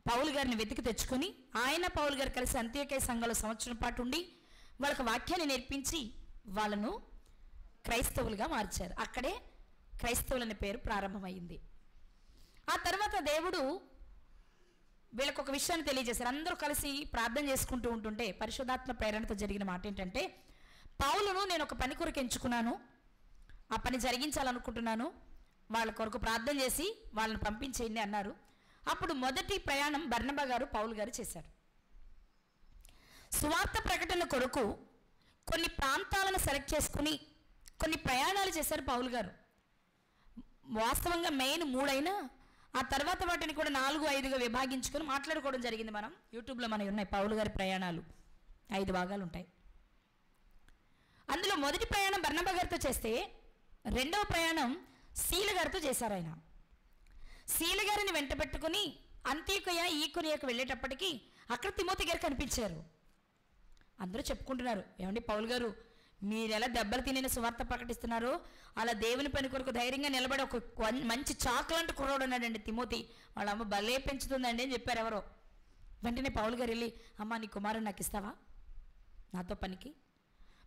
పౌలు గారిని వెతికి తెచ్చుకొని ఆయన పౌలు గారు కలిసి అంత్యోకయ సంఘంలో సంవత్సరం పాటు ఉండి వాళ్ళకి వాక్యాన్ని నేర్పించి వాళ్ళను క్రైస్తవులుగా మార్చారు. అక్కడే క్రైస్తవులనే పేరు ప్రారంభమైంది. ఆ తర్వాత దేవుడు వీళ్ళకు ఒక విషయాన్ని తెలియజేశారు. అందరూ కలిసి ప్రార్థన చేసుకుంటూ ఉంటుంటే పరిశుద్ధాత్మ ప్రేరణతో జరిగిన మాట ఏంటంటే, పౌలును నేను ఒక పని కొరకు ఎంచుకున్నాను, ఆ పని జరిగించాలనుకుంటున్నాను, వాళ్ళ కొరకు ప్రార్థన చేసి వాళ్ళని పంపించేయండి అన్నారు. అప్పుడు మొదటి ప్రయాణం బర్నబా గారు పౌలు గారు చేశారు. సువార్త ప్రకటన కొరకు కొన్ని ప్రాంతాలను సెలెక్ట్ చేసుకుని కొన్ని ప్రయాణాలు చేశారు పౌలు గారు. వాస్తవంగా మెయిన్ 3 అయినా ఆ తర్వాత వాటిని కూడా 4, 5గా విభాగించుకొని మాట్లాడుకోవడం జరిగింది. మనం యూట్యూబ్లో మనవి ఉన్నాయి పౌలు గారి ప్రయాణాలు, 5 భాగాలు ఉంటాయి. అందులో మొదటి ప్రయాణం బర్నబా గారితో చేస్తే, రెండవ ప్రయాణం సీల గారితో చేశారు. ఆయన సీల గారిని వెంట పెట్టుకుని అంత్యోకయ ఈకొనియకు వెళ్ళేటప్పటికి అక్కడ తిమోతి గారు కనిపించారు. అందరూ చెప్పుకుంటున్నారు, ఏమండి పౌలు గారు మీరు ఎలా దెబ్బలు తినే సువార్త ప్రకటిస్తున్నారో అలా దేవుని పని కొరకు ధైర్యంగా నిలబడి ఒక మంచి చాకులాంటి కుర్రోడు ఉన్నాడండి తిమోతి, వాళ్ళ అమ్మ భలే పెంచుతుందండి అని చెప్పారు ఎవరో. వెంటనే పౌలు గారు వెళ్ళి, అమ్మ నీ కుమారుని నాకు ఇస్తావా నాతో పనికి?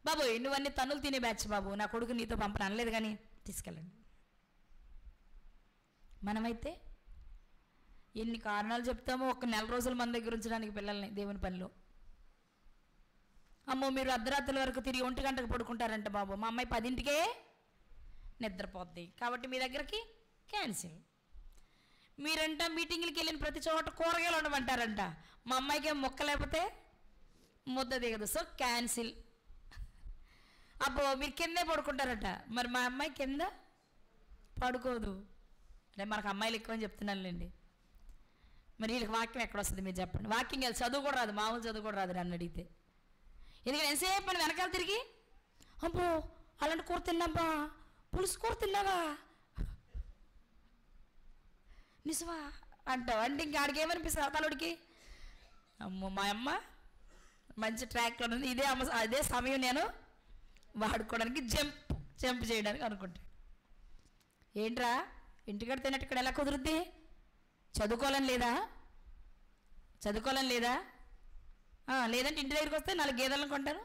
బాబు నువ్వన్నీ తన్నులు తినే బ్యాచ్ బాబు, నా కొడుకు నీతో పంపను అనలేదు కానీ తీసుకెళ్ళండి. మనమైతే ఎన్ని కారణాలు చెప్తామో, ఒక నెల రోజులు మన దగ్గర ఉంచడానికి పిల్లల్ని దేవుని పనిలో. అమ్మో మీరు అర్ధరాత్రుల వరకు తిరిగి 1 గంటకు పడుకుంటారంట బాబు, మా అమ్మాయి 10ంటికే నిద్రపోద్ది కాబట్టి మీ దగ్గరికి క్యాన్సిల్. మీరంట మీటింగ్లకి వెళ్ళిన ప్రతి చోట కూరగాయలు ఉండమంటారంట, మా అమ్మాయికి ఏం మొక్క లేకపోతే ముద్ద దిగదు, సో క్యాన్సిల్. అబ్బో మీరు కిందే పడుకుంటారట, మరి మా అమ్మాయి కింద పడుకోదు. అంటే మనకు అమ్మాయిలు ఎక్కువ అని చెప్తున్నానులేండి. మరి వీళ్ళకి వాక్యం ఎక్కడ వస్తుంది మీరు చెప్పండి? వాక్యం కాదు, చదువు కూడా రాదు, మామూలు చదువు కూడా రాదు నన్ను అడిగితే. ఎందుకంటే ఎంతసేపు మనం వెనకాల తిరిగి అబ్బో అలాంటి కూర తిన్నాబ్బా, పులుసు కూర తిన్నావా నిజమా అంటావు అంటే ఇంకా ఆడికి ఏమనిపిస్తుంది అవతలడికి, అమ్మో మా అమ్మ మంచి ట్రాక్లో ఉంది, అదే సమయం నేను వాడుకోవడానికి జంప్ చేయడానికి అనుకుంటా. ఏంట్రా ఇంటికాడ తిన్నట్టు ఇక్కడ ఎలా కుదురుద్ది? చదువుకోవాలని లేదా? లేదంటే ఇంటి దగ్గరికి వస్తే 4 గేదెలను కొంటాను,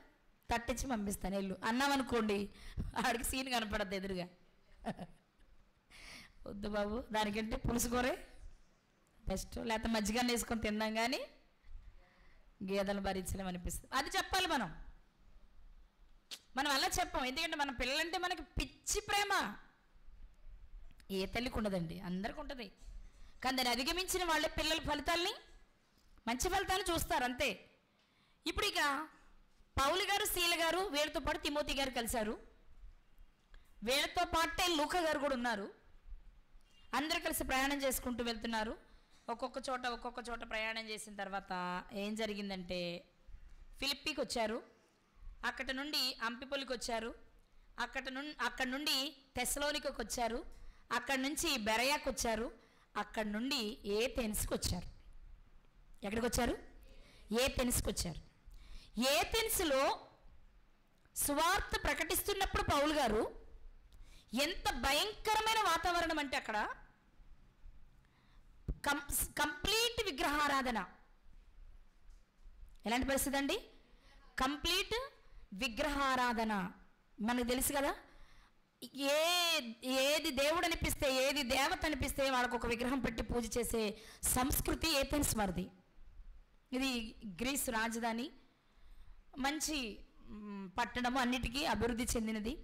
తట్టించి పంపిస్తాను వెళ్ళు అన్నామనుకోండి, ఆడికి సీన్ కనపడద్దు ఎదురుగా. వద్దు బాబు దానికంటే పులుసు కూరే బెస్ట్, లేకపోతే మజ్జిగన్న వేసుకొని తిందాం కానీ గేదెలు భరించలేమనిపిస్తుంది. అది చెప్పాలి మనం అలా చెప్పాం. ఎందుకంటే మన పిల్లలంటే మనకి పిచ్చి ప్రేమ. ఏ తల్లికి ఉండదండి, అందరికి ఉంటుంది. కానీ దాన్ని అధిగమించిన వాళ్ళే పిల్లల ఫలితాలని, మంచి ఫలితాలు చూస్తారు అంతే. ఇప్పుడు ఇక పౌలు గారు సీల గారు వీళ్ళతో పాటు తిమోతి గారు కలిశారు. వీళ్ళతో పాటే లూకా గారు కూడా ఉన్నారు. అందరూ కలిసి ప్రయాణం చేసుకుంటూ వెళ్తున్నారు. ఒక్కొక్క చోట ప్రయాణం చేసిన తర్వాత ఏం జరిగిందంటే, ఫిలిప్పీకి వచ్చారు, అక్కడ నుండి అంపిపొలికి వచ్చారు, అక్కడ నుండి తెస్సలోనికకు వచ్చారు, అక్కడి నుంచి బెరయాకు వచ్చారు, అక్కడి నుండి ఏథెన్స్కి వచ్చారు. ఎక్కడికి వచ్చారు? ఏథెన్స్కి వచ్చారు. ఏథెన్స్లో సువార్త ప్రకటిస్తున్నప్పుడు పౌలు గారు ఎంత భయంకరమైన వాతావరణం అంటే అక్కడ కంప్లీట్ విగ్రహారాధన. ఎలాంటి పరిస్థితి అండి? కంప్లీట్ విగ్రహారాధన. మనకు తెలుసు కదా, ఏది దేవుడు అనిపిస్తే, ఏది దేవత అనిపిస్తే వాళ్ళకు ఒక విగ్రహం పెట్టి పూజ చేసే సంస్కృతి ఏథెన్స్ వారిది. ఇది గ్రీస్ రాజధాని, మంచి పట్టణము, అన్నిటికీ అభివృద్ధి చెందినది,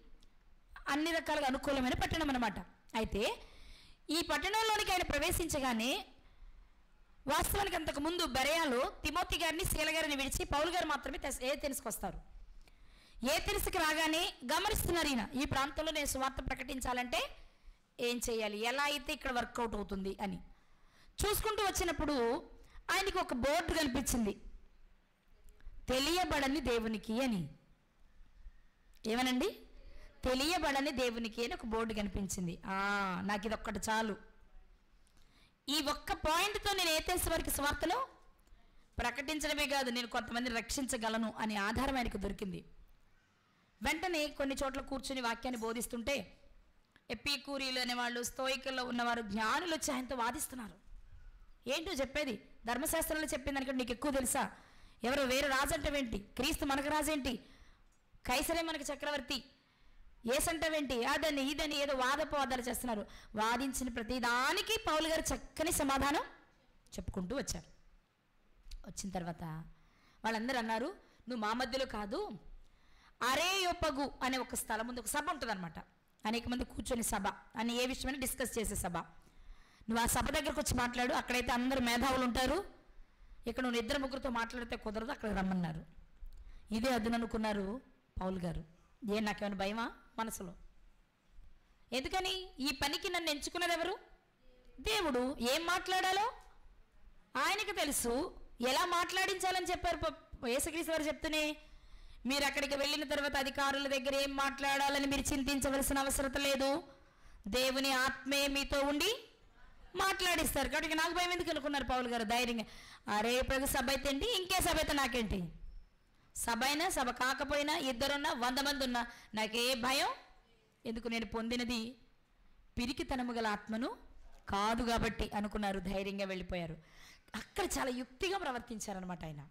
అన్ని రకాలుగా అనుకూలమైన పట్టణం అన్నమాట. అయితే ఈ పట్టణంలోనికి ఆయన ప్రవేశించగానే వాస్తవానికి అంతకుముందు బెరయాలో తిమోతి గారిని సీల గారిని విడిచి పౌలు గారు మాత్రమే ఏథెన్స్కి వస్తారు. ఏథెన్స్కి రాగానే గమనిస్తున్నారు, ఈయన ఈ ప్రాంతంలో నేను సువార్త ప్రకటించాలంటే ఏం చేయాలి, ఎలా అయితే ఇక్కడ వర్కౌట్ అవుతుంది అని చూసుకుంటూ వచ్చినప్పుడు ఆయనకి ఒక బోర్డు కనిపించింది, తెలియబడని దేవునికి అని. ఏమనండి? తెలియబడని దేవునికి అని ఒక బోర్డు కనిపించింది. నాకు ఇది ఒక్కటి చాలు, ఈ ఒక్క పాయింట్తో నేను ఏథెన్స్ వారికి సువార్తను ప్రకటించడమే కాదు, నేను కొంతమందిని రక్షించగలను అనే ఆధారం ఆయనకు దొరికింది. వెంటనే కొన్ని చోట్ల కూర్చుని వాక్యాన్ని బోధిస్తుంటే ఎపికూరీలు అనేవాళ్ళు, స్తోయికుల్లో ఉన్నవారు, జ్ఞానులు వచ్చి ఆయనతో వాదిస్తున్నారు. ఏంటో చెప్పేది? ధర్మశాస్త్రంలో చెప్పింది అనుకుంటే నీకు ఎక్కువ తెలుసా? ఎవరో వేరే రాజు అంటవేంటి? క్రీస్తు మనకు రాజేంటి? కైసరే మనకు చక్రవర్తి? ఏసంటావేంటి, అదని ఇదని ఏదో వాదపోవాదాలు చేస్తున్నారు. వాదించిన ప్రతిదానికి పౌలు గారు చక్కని సమాధానం చెప్పుకుంటూ వచ్చారు. వచ్చిన తర్వాత వాళ్ళందరూ అన్నారు, నువ్వు మా మధ్యలో కాదు, అరేయోపగు అనే ఒక స్థలం ఉంది, ఒక సభ ఉంటుంది అనమాట, అనేక మంది కూర్చొని సభ అని ఏ విషయమైనా డిస్కస్ చేసే సభ. నువ్వు ఆ సభ దగ్గరకు వచ్చి మాట్లాడు, అక్కడైతే అందరు మేధావులు ఉంటారు, ఇక్కడ నువ్వు ఇద్దరు ముగ్గురితో మాట్లాడితే కుదరదు, అక్కడ రమ్మన్నారు. ఇదే అదుననుకున్నారు పౌలు గారు. నాకేమైనా భయమా మనసులో? ఎందుకని? ఈ పనికి నన్ను ఎంచుకున్నది ఎవరు? దేవుడు. ఏం మాట్లాడాలో ఆయనకు తెలుసు, ఎలా మాట్లాడించాలని చెప్పారు యేసుక్రీస్తు వారు చెప్తూనే, మీరు అక్కడికి వెళ్ళిన తర్వాత అధికారుల దగ్గర ఏం మాట్లాడాలని మీరు చింతించవలసిన అవసరం లేదు, దేవుని ఆత్మే మీతో ఉండి మాట్లాడిస్తారు. కాబట్టి నాకు భయం ఎందుకు అనుకున్నారు పౌలు గారు ధైర్యంగా. అరే ఇప్పుడు సభ అయితే ఏంటి, ఇంకే సభ అయితే నాకేంటి, సభ అయినా సభ కాకపోయినా, ఇద్దరున్నా 100 మంది ఉన్నా నాకే భయం. ఎందుకు? నేను పొందినది పిరికితనము గల ఆత్మను కాదు కాబట్టి అనుకున్నారు, ధైర్యంగా వెళ్ళిపోయారు. అక్కడ చాలా యుక్తిగా ప్రవర్తించారనమాట. ఆయన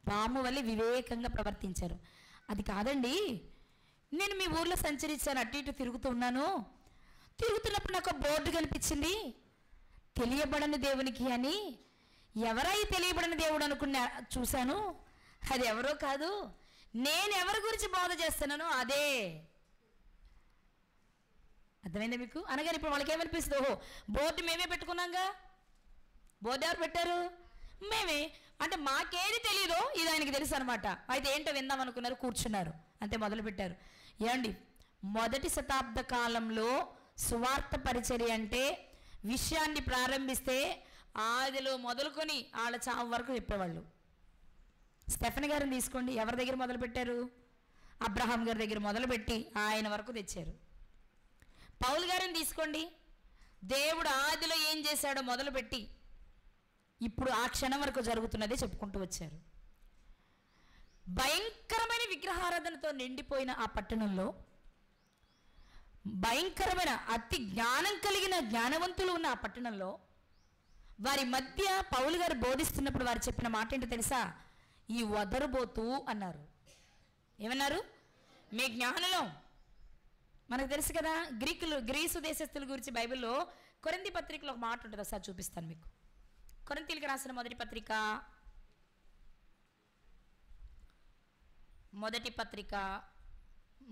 పాము వల్ల వివేకంగా ప్రవర్తించారు. అది కాదండి, నేను మీ ఊర్లో సంచరించాను, అటు ఇటు తిరుగుతూ ఉన్నాను, తిరుగుతున్నప్పుడు నాకు బోర్డు కనిపించింది, తెలియబడని దేవునికి అని. ఎవరై తెలియబడని దేవుడు అనుకున్నా, చూశాను, అది ఎవరో కాదు, నేను ఎవరి గురించి బోధ చేస్తున్నానో అదే. అర్థమైందా మీకు? అనగానే ఇప్పుడు వాళ్ళకి ఏమనిపిస్తుంది, ఓహో బోర్డు మేమే పెట్టుకున్నాంగా, బోర్డు ఎవరు పెట్టారు? మేమే. అంటే మాకేది తెలియదో ఇది ఆయనకి తెలుసు అనమాట. అయితే ఏంటో విందాం అనుకున్నారు, కూర్చున్నారు, అంతే మొదలు పెట్టారు. ఏమండి, మొదటి శతాబ్ద కాలంలో సువార్త పరిచర్య అంటే విషయాన్ని ప్రారంభిస్తే ఆదిలో మొదలుకొని వాళ్ళ చావు వరకు చెప్పేవాళ్ళు. స్టెఫెన్ గారిని తీసుకోండి, ఎవరి దగ్గర మొదలు పెట్టారు? అబ్రహాం గారి దగ్గర మొదలుపెట్టి ఆయన వరకు తెచ్చారు. పౌలు గారిని తీసుకోండి, దేవుడు ఆదిలో ఏం చేశాడో మొదలుపెట్టి ఇప్పుడు ఆ క్షణం వరకు జరుగుతున్నదే చెప్పుకుంటూ వచ్చారు. భయంకరమైన విగ్రహారాధనతో నిండిపోయిన ఆ పట్టణంలో భయంకరమైన అతి జ్ఞానం కలిగిన జ్ఞానవంతులు ఉన్న ఆ పట్టణంలో వారి మధ్య పౌలు గారు బోధిస్తున్నప్పుడు వారు చెప్పిన మాట ఏంటో తెలుసా? ఈ వదరుబోతు అన్నారు. ఏమన్నారు? మీ జ్ఞానంలో మనకు తెలుసు కదా, గ్రీసు దేశస్తుల గురించి బైబిల్లో కొరింథీ పత్రికలో ఒక మాట ఉంటుంది, ఒకసారి చూపిస్తాను మీకు. కొరింథీయులకు రాసిన మొదటి పత్రిక,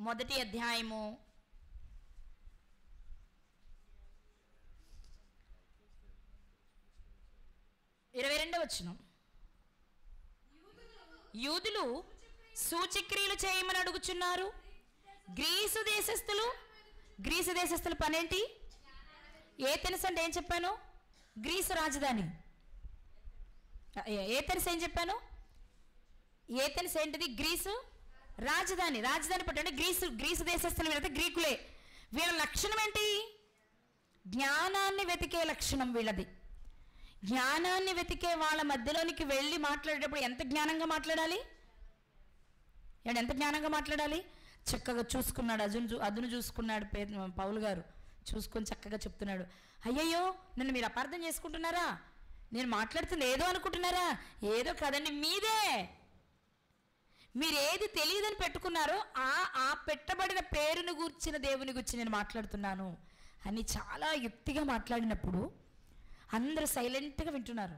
మొదటి అధ్యాయము 22వ వచనం. యూదులు సూచక్రియలు చేయమని అడుగుచున్నారు, గ్రీసు దేశస్తులు పనేంటి? ఏథెన్స్ అంటే ఏం చెప్పాను? గ్రీసు రాజధాని. ఏథెన్స్ ఏం చెప్పాను? ఏథెన్స్ ఏంటిది? గ్రీసు రాజధాని. రాజధాని పట్టండి. గ్రీసు దేశస్తులు వీళ్ళైతే గ్రీకులే. వీళ్ళ లక్షణం ఏంటి? జ్ఞానాన్ని వెతికే లక్షణం వీళ్ళది. జ్ఞానాన్ని వెతికే వాళ్ళ మధ్యలోనికి వెళ్ళి మాట్లాడేటప్పుడు ఎంత జ్ఞానంగా మాట్లాడాలి? ఎంత జ్ఞానంగా మాట్లాడాలి? చక్కగా చూసుకున్నాడు, అదును చూసుకున్నాడు పౌలు గారు. చూసుకొని చక్కగా చెప్తున్నాడు. అయ్యయ్యో, నన్ను మీరు అపార్థం చేసుకుంటున్నారా? నేను మాట్లాడుతుంది ఏదో అనుకుంటున్నారా? ఏదో కదండి, మీదే. మీరు ఏది తెలియదని పెట్టుకున్నారో ఆ పెట్టబడిన పేరును గూర్చిన దేవుని గురించి నేను మాట్లాడుతున్నాను అని చాలా యుక్తిగా మాట్లాడినప్పుడు అందరూ సైలెంట్గా వింటున్నారు.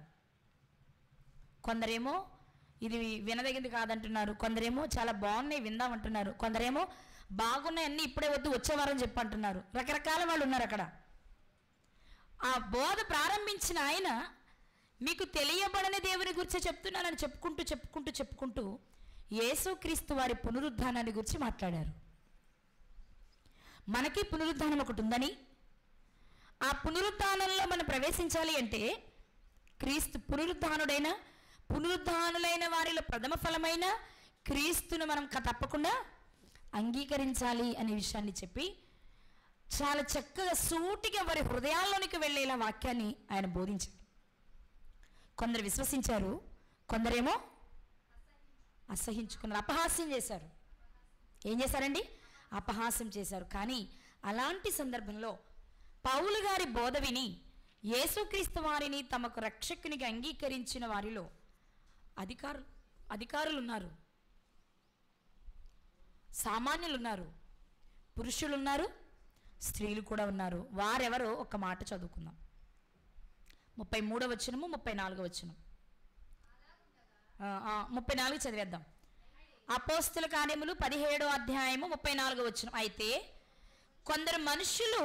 కొందరేమో ఇది వినదగింది కాదంటున్నారు, కొందరేమో చాలా బాగున్నాయి విందామంటున్నారు, కొందరేమో బాగున్నాయి అన్నీ ఇప్పుడే వద్దు వచ్చే వారం చెప్పంటున్నారు. రకరకాల వాళ్ళు ఉన్నారు అక్కడ. ఆ బోధ ప్రారంభించిన ఆయన మీకు తెలియబడని దేవుని గురించి చెప్తున్నానని చెప్పుకుంటూ యేసుక్రీస్తు వారి పునరుద్ధానాన్ని గురించి మాట్లాడారు. మనకి పునరుద్ధానం ఒకటి ఉందని, ఆ పునరుద్ధానంలో మనం ప్రవేశించాలి అంటే క్రీస్తు పునరుద్ధానులైన వారిలో ప్రథమ ఫలమైన క్రీస్తును మనం తప్పకుండా అంగీకరించాలి అనే విషయాన్ని చెప్పి చాలా చక్కగా సూటిగా వారి హృదయాల్లోనికి వెళ్ళేలా వాక్యాన్ని ఆయన బోధించారు. కొందరు విశ్వసించారు, కొందరేమో అసహించుకున్నారు, అపహాస్యం చేశారు. ఏం చేశారండి? అపహాస్యం చేశారు. కానీ అలాంటి సందర్భంలో పౌలు గారి బోధ విని యేసుక్రీస్తు వారిని తమకు రక్షకునిగా అంగీకరించిన వారిలో అధికారులు ఉన్నారు, సామాన్యులు ఉన్నారు, పురుషులు ఉన్నారు, స్త్రీలు కూడా ఉన్నారు. వారెవరో ఒక మాట చదువుకుందాం. 33వ వచనము 34వ వచనం. 34 చదివేద్దాం. అపోస్తుల కార్యములు 17వ అధ్యాయము 34వ వచనం. అయితే కొందరు మనుషులు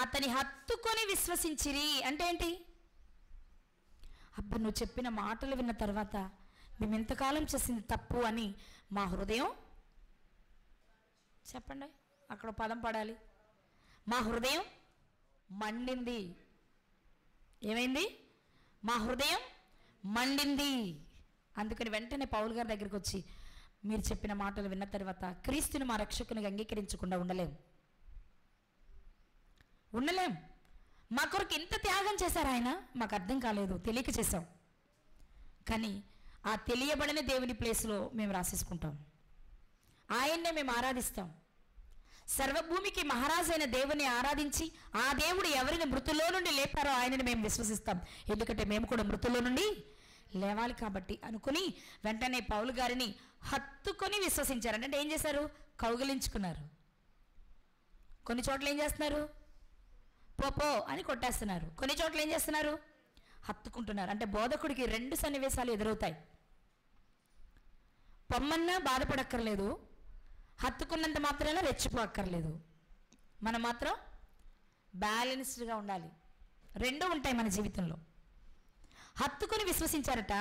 అతని హత్తుకొని విశ్వసించిరి. అంటే ఏంటి? అబ్బా, నువ్వు చెప్పిన మాటలు విన్న తర్వాత మేము ఎంతకాలం చేసింది తప్పు అని మా హృదయం, చెప్పండి, అక్కడ పదం పడాలి, మా హృదయం మండింది. ఏమైంది? మా హృదయం మండింది. అందుకని వెంటనే పౌలు గారి దగ్గరికి వచ్చి, మీరు చెప్పిన మాటలు విన్న తర్వాత క్రీస్తుని మా రక్షకునిగా అంగీకరించకుండా ఉండలేం. మా కొరకు ఇంత త్యాగం చేశారు ఆయన, మాకు అర్థం కాలేదు, తెలియక చేశాం. కానీ ఆ తెలియబడిన దేవుని ప్లేస్లో మేము రాసేసుకుంటాం, ఆయన్నే మేము ఆరాధిస్తాం. సర్వభూమికి మహారాజైన దేవుని ఆరాధించి ఆ దేవుడు ఎవరిని మృతుల్లో నుండి లేపారో ఆయనని మేము విశ్వసిస్తాం. ఎందుకంటే మేము కూడా మృతుల్లో నుండి లేవాలి కాబట్టి అనుకుని వెంటనే పౌలు గారిని హత్తుకొని విశ్వసించారు. అంటే ఏం చేశారు? కౌగిలించుకున్నారు. కొన్ని చోట్ల ఏం చేస్తున్నారు? పో అని కొట్టేస్తున్నారు. కొన్ని చోట్ల ఏం చేస్తున్నారు? హత్తుకుంటున్నారు. అంటే బోధకుడికి 2 సన్నివేశాలు ఎదురవుతాయి. పొమ్మన్నా బాధపడక్కర్లేదు, హత్తుకున్నంత మాత్రాన రెచ్చిపోక్కర్లేదు. మనం మాత్రం బ్యాలెన్స్డ్గా ఉండాలి. 2 ఉంటాయి మన జీవితంలో. హత్తుకుని విశ్వసించారట.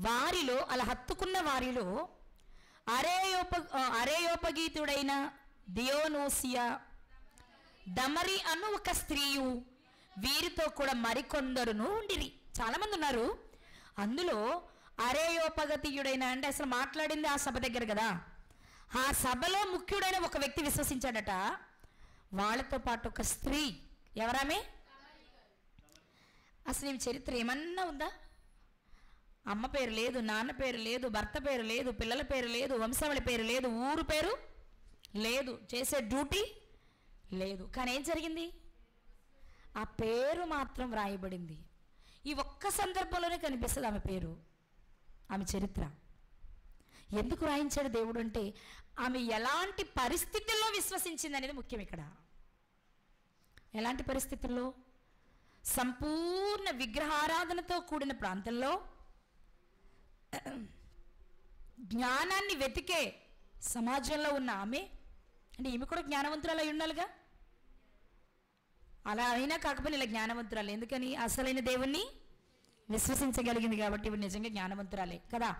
వారిలో, అలా హత్తుకున్న వారిలో అరేయోపగీతుడైన దియోనోసియా, దమరి అను ఒక స్త్రీయు, వీరితో కూడా మరికొందరును ఉండిరి. చాలామంది ఉన్నారు. అందులో అరేయోపగతీయుడైన, అంటే అసలు మాట్లాడింది ఆ సభ దగ్గర కదా, ఆ సభలో ముఖ్యుడైన ఒక వ్యక్తి విశ్వసించాడట. వాళ్ళతో పాటు ఒక స్త్రీ. ఎవరామే? అసలు ఈ చరిత్ర ఏమన్నా ఉందా? అమ్మ పేరు లేదు, నాన్న పేరు లేదు, భర్త పేరు లేదు, పిల్లల పేరు లేదు, వంశావళి పేరు లేదు, ఊరు పేరు లేదు, చేసే డ్యూటీ లేదు. కానీ ఏం జరిగింది? ఆ పేరు మాత్రం వ్రాయబడింది. ఈ ఒక్క సందర్భంలోనే కనిపిస్తుంది ఆమె పేరు, ఆమె చరిత్ర. ఎందుకు రాయించాడు దేవుడు అంటే ఆమె ఎలాంటి పరిస్థితుల్లో విశ్వసించింది అనేది ముఖ్యం ఇక్కడ. ఎలాంటి పరిస్థితుల్లో? సంపూర్ణ విగ్రహారాధనతో కూడిన ప్రాంతంలో, జ్ఞానాన్ని వెతికే సమాజంలో ఉన్న ఆమె, అంటే ఈమె కూడా జ్ఞానవంతురాలు అయి ఉండాలిగా. అలా అయినా కాకపోయినా ఇలా జ్ఞానవంతురాలు. ఎందుకని? అసలైన దేవుణ్ణి విశ్వసించగలిగింది కాబట్టి ఇవి నిజంగా జ్ఞానవంతురాలే కదా.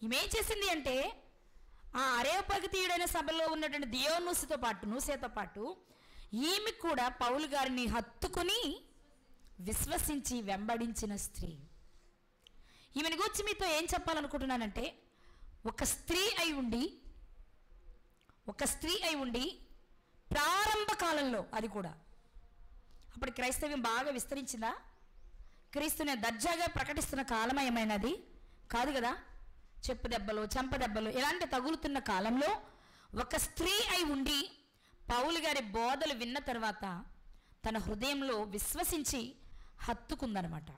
ఈమె ఏం చేసింది అంటే, ఆ అరేయోపగతీయుడైన సభలో ఉన్నటువంటి దియోనూసేతో పాటు ఈమె కూడా పౌలు గారిని హత్తుకుని విశ్వసించి వెంబడించిన స్త్రీ. ఈమెను గురించి మీతో ఏం చెప్పాలనుకుంటున్నానంటే, ఒక స్త్రీ అయి ఉండి ప్రారంభ కాలంలో, అది కూడా అప్పుడు క్రైస్తవ్యం బాగా విస్తరించిందా? క్రీస్తుని దర్జాగా ప్రకటిస్తున్న కాలం ఏమైనది కాదు కదా. చెప్పు దెబ్బలు, చెంప దెబ్బలు ఇలాంటి తగులుతున్న కాలంలో ఒక స్త్రీ అయి ఉండి పౌలు గారి బోధలు విన్న తర్వాత తన హృదయంలో విశ్వసించి హత్తుకుందనమాట.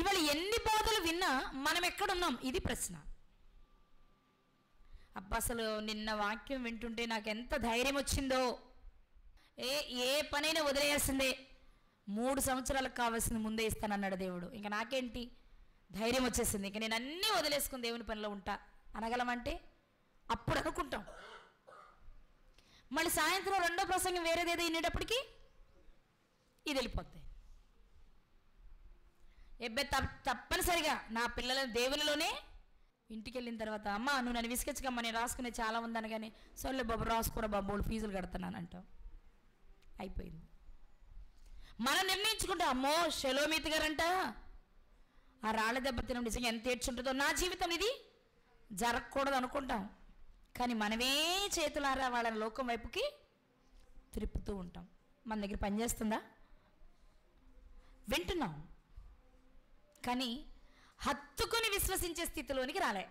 ఇవాళ ఎన్ని బోధలు విన్నా మనం ఎక్కడున్నాం? ఇది ప్రశ్న. అబ్బా, అసలు నిన్న వాక్యం వింటుంటే నాకు ఎంత ధైర్యం వచ్చిందో. ఏ పనైనా వదిలేయాల్సిందే, 3 సంవత్సరాలకు కావాల్సింది ముందే ఇస్తానన్నాడు దేవుడు. ఇంకా నాకేంటి ధైర్యం వచ్చేసింది, ఇంకా నేను అన్నీ వదిలేసుకుని దేవుని పనిలో ఉంటా అనగలమంటే అప్పుడు అనుకుంటాం. మళ్ళీ సాయంత్రం 2వ ప్రసంగం వేరేదేదో వినేటప్పటికీ ఇది వెళ్ళిపోతాయి. తప్పనిసరిగా నా పిల్లలను దేవునిలోనే, ఇంటికి వెళ్ళిన తర్వాత అమ్మ నువ్వు నన్ను విసిగించకమ్మా, నేను రాసుకునే చాలా ఉందని, కానీ సొల్లు బాబు రాసుకురా బాబు, ఫీజులు కడతాను అంటాం. అయిపోయింది. మనం నిర్ణయించుకుంటాం, అమ్మో షెలోమీత్ గారంట ఆ రాళ్ళ దెబ్బ తినడం నిజంగా ఎంత ఏడ్చుంటుందో, నా జీవితం ఇది జరగకూడదు అనుకుంటాం. కానీ మనమే చేతులారా వాళ్ళని లోకం వైపుకి తిరుపుతూ ఉంటాం. మన దగ్గర పనిచేస్తుందా? వింటున్నాం కానీ హత్తుకుని విశ్వసించే స్థితిలోనికి రాలే.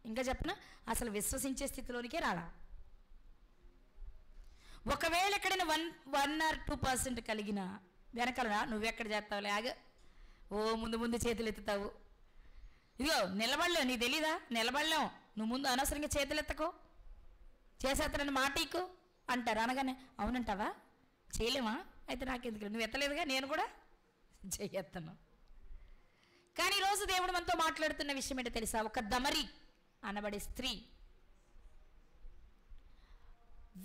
ఇంకా చెప్పనా, అసలు విశ్వసించే స్థితిలోనికే రాలా. ఒకవేళ ఎక్కడైనా 1 or 2% కలిగిన వెనకాల నువ్వెక్కడ చేస్తావులే, ఆగ ముందు చేతులు ఎత్తుతావు, ఇదిగో నిలబడలేవు, నీకు తెలీదా నిలబడలేవు, నువ్వు ముందు అనవసరంగా చేతులు ఎత్తకో, చేసేస్తానని మాటీకు అంటారు. అనగానే అవునంటావా, చేయలేమా, అయితే నాకెందుకు, నువ్వు ఎత్తలేదుగా నేను కూడా చెయ్యెత్తను. కానీ ఈరోజు దేవుడు మనతో మాట్లాడుతున్న విషయం ఏంటో తెలుసా? ఒక దమరి అనబడే స్త్రీ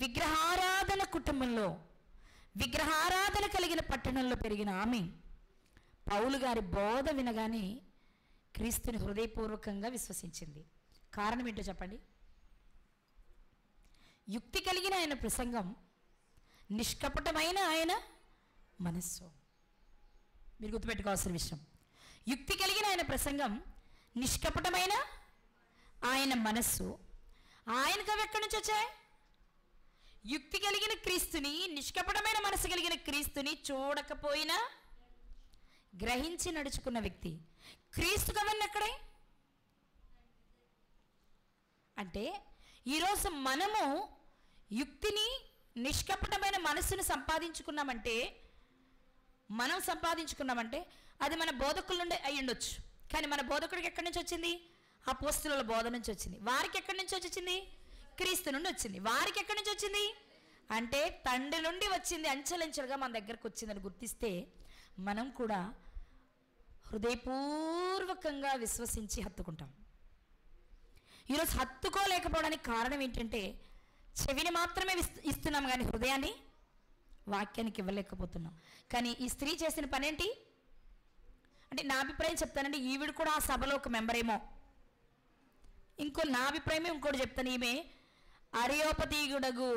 విగ్రహారాధన కుటుంబంలో, విగ్రహారాధన కలిగిన పట్టణంలో పెరిగిన ఆమె పౌలు గారి బోధ వినగానే క్రీస్తుని హృదయపూర్వకంగా విశ్వసించింది. కారణం ఏంటో చెప్పండి? యుక్తి కలిగిన ఆయన ప్రసంగం, నిష్కపటమైన ఆయన మనస్సు. మీరు గుర్తుపెట్టుకోవాల్సిన విషయం, యుక్తి కలిగిన ఆయన ప్రసంగం, నిష్కపటమైన ఆయన మనస్సు. ఆయనకు అవి ఎక్కడి నుంచి వచ్చాయి? యుక్తి కలిగిన క్రీస్తుని, నిష్కపటమైన మనసు కలిగిన క్రీస్తుని చూడకపోయినా గ్రహించి నడుచుకున్న వ్యక్తి. క్రీస్తుకు అవన్నీ ఎక్కడే? అంటే ఈరోజు మనము యుక్తిని, నిష్కపటమైన మనస్సును సంపాదించుకున్నామంటే, అది మన బోధకుల నుండి అయి ఉండొచ్చు. కానీ మన బోధకుడికి ఎక్కడి నుంచి వచ్చింది? అపోస్తలుల బోధ నుంచి వచ్చింది. వారికి ఎక్కడి నుంచి వచ్చింది? క్రీస్తు నుండి వచ్చింది. వారికి ఎక్కడి నుంచి వచ్చింది అంటే తండ్రి నుండి వచ్చింది. అంచెలంచెలుగా మన దగ్గరకు వచ్చిందని గుర్తిస్తే మనం కూడా హృదయపూర్వకంగా విశ్వసించి హత్తుకుంటాం. ఈరోజు హత్తుకోలేకపోవడానికి కారణం ఏంటంటే చెవిని మాత్రమే ఇస్తున్నాం కానీ హృదయాన్ని, వాక్యానికి ఇవ్వలేకపోతున్నాం. కానీ ఈ స్త్రీ చేసిన పని ఏంటి అంటే, నా అభిప్రాయం చెప్తానండి, ఈవిడ కూడా ఆ సభలో ఒక మెంబర్ ఏమో. నా అభిప్రాయమే ఇంకోటి చెప్తాను, ఈమె అరియోపతీయుడగు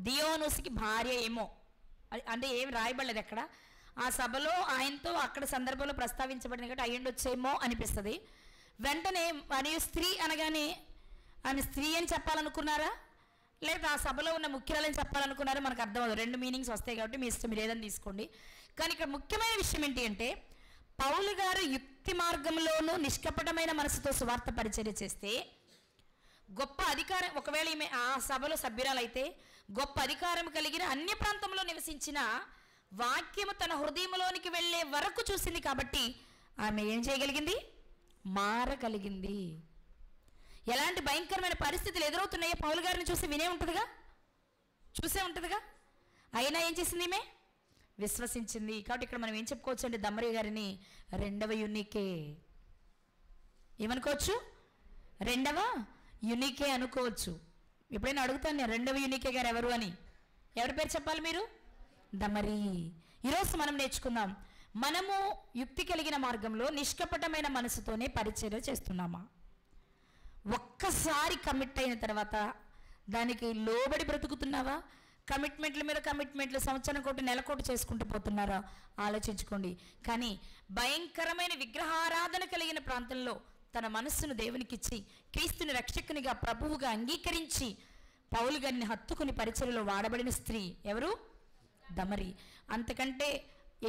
దియోనుస్కి భార్య ఏమో. అంటే ఏమి రాయబడలేదు ఎక్కడ. ఆ సభలో ఆయనతో అక్కడ సందర్భంలో ప్రస్తావించబడింది కాబట్టి అయ్యుండొచ్చేమో అనిపిస్తుంది. వెంటనే మరియు స్త్రీ అనగానే ఆమె స్త్రీ అని చెప్పాలనుకున్నారా, లేదా ఆ సభలో ఉన్న ముఖ్యురాలని చెప్పాలనుకున్నారా, మనకు అర్థం అవ్వదు. రెండు మీనింగ్స్ వస్తాయి కాబట్టి మీ ఇష్టం, మీరు ఏదైనా తీసుకోండి. కానీ ఇక్కడ ముఖ్యమైన విషయం ఏంటి అంటే, పౌలు గారు యుక్తి మార్గంలోనూ నిష్కపటమైన మనసుతో సువార్త పరిచర్య చేస్తే గొప్ప అధికారం, ఒకవేళ ఈమె ఆ సభలో సభ్యురాలైతే గొప్ప అధికారం కలిగిన అన్య ప్రాంతంలో నివసించిన వాక్యము తన హృదయంలోనికి వెళ్ళే వరకు చూసింది కాబట్టి ఆమె ఏం చేయగలిగింది? మారగలిగింది. ఎలాంటి భయంకరమైన పరిస్థితులు ఎదురవుతున్నాయో పౌలు గారిని చూసి చూసే ఉంటుందిగా. అయినా ఏం చేసింది? ఈమె విశ్వసించింది. కాబట్టి ఇక్కడ మనం ఏం చెప్పుకోవచ్చు అంటే, దమరి గారిని రెండవ యూనికే ఏమనుకోవచ్చు? రెండవ యూనికే అనుకోవచ్చు. ఎప్పుడైనా అడుగుతాను నేను, రెండవ యూనికే గారు ఎవరు అని. ఎవరి పేరు చెప్పాలి మీరు? దమరి. ఈరోజు మనం నేర్చుకుందాం, మనము యుక్తి కలిగిన మార్గంలో నిష్కపటమైన మనసుతోనే పరిచర్య చేస్తున్నామా? ఒక్కసారి కమిట్ అయిన తర్వాత దానికి లోబడి బ్రతుకుతున్నావా? కమిట్మెంట్ల మీద కమిట్మెంట్లు, సంవత్సరం కోటి నెల కోటి చేసుకుంటూ పోతున్నారా? ఆలోచించుకోండి. కానీ భయంకరమైన విగ్రహారాధన కలిగిన ప్రాంతంలో తన మనస్సును దేవునికిచ్చి క్రీస్తుని రక్షకునిగా, ప్రభువుగా అంగీకరించి పౌలు గారిని హత్తుకుని పరిచర్యలో వాడబడిన స్త్రీ ఎవరు? దమరి. అంతకంటే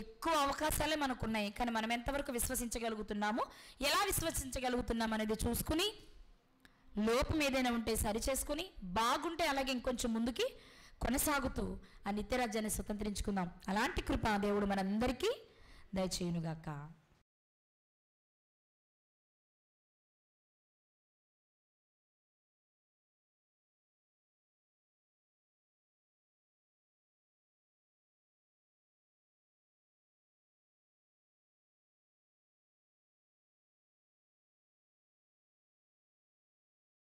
ఎక్కువ అవకాశాలే మనకున్నాయి. కానీ మనం ఎంతవరకు విశ్వసించగలుగుతున్నాము, ఎలా విశ్వసించగలుగుతున్నాం అనేది చూసుకుని, లోపం ఏదైనా ఉంటే సరి చేసుకుని, బాగుంటే అలాగే ఇంకొంచెం ముందుకి కొనసాగుతూ ఆ నిత్యరాజ్యాన్ని స్వతంత్రించుకుందాం. అలాంటి కృప దేవుడు మనందరికీ దయచేయునుగాక.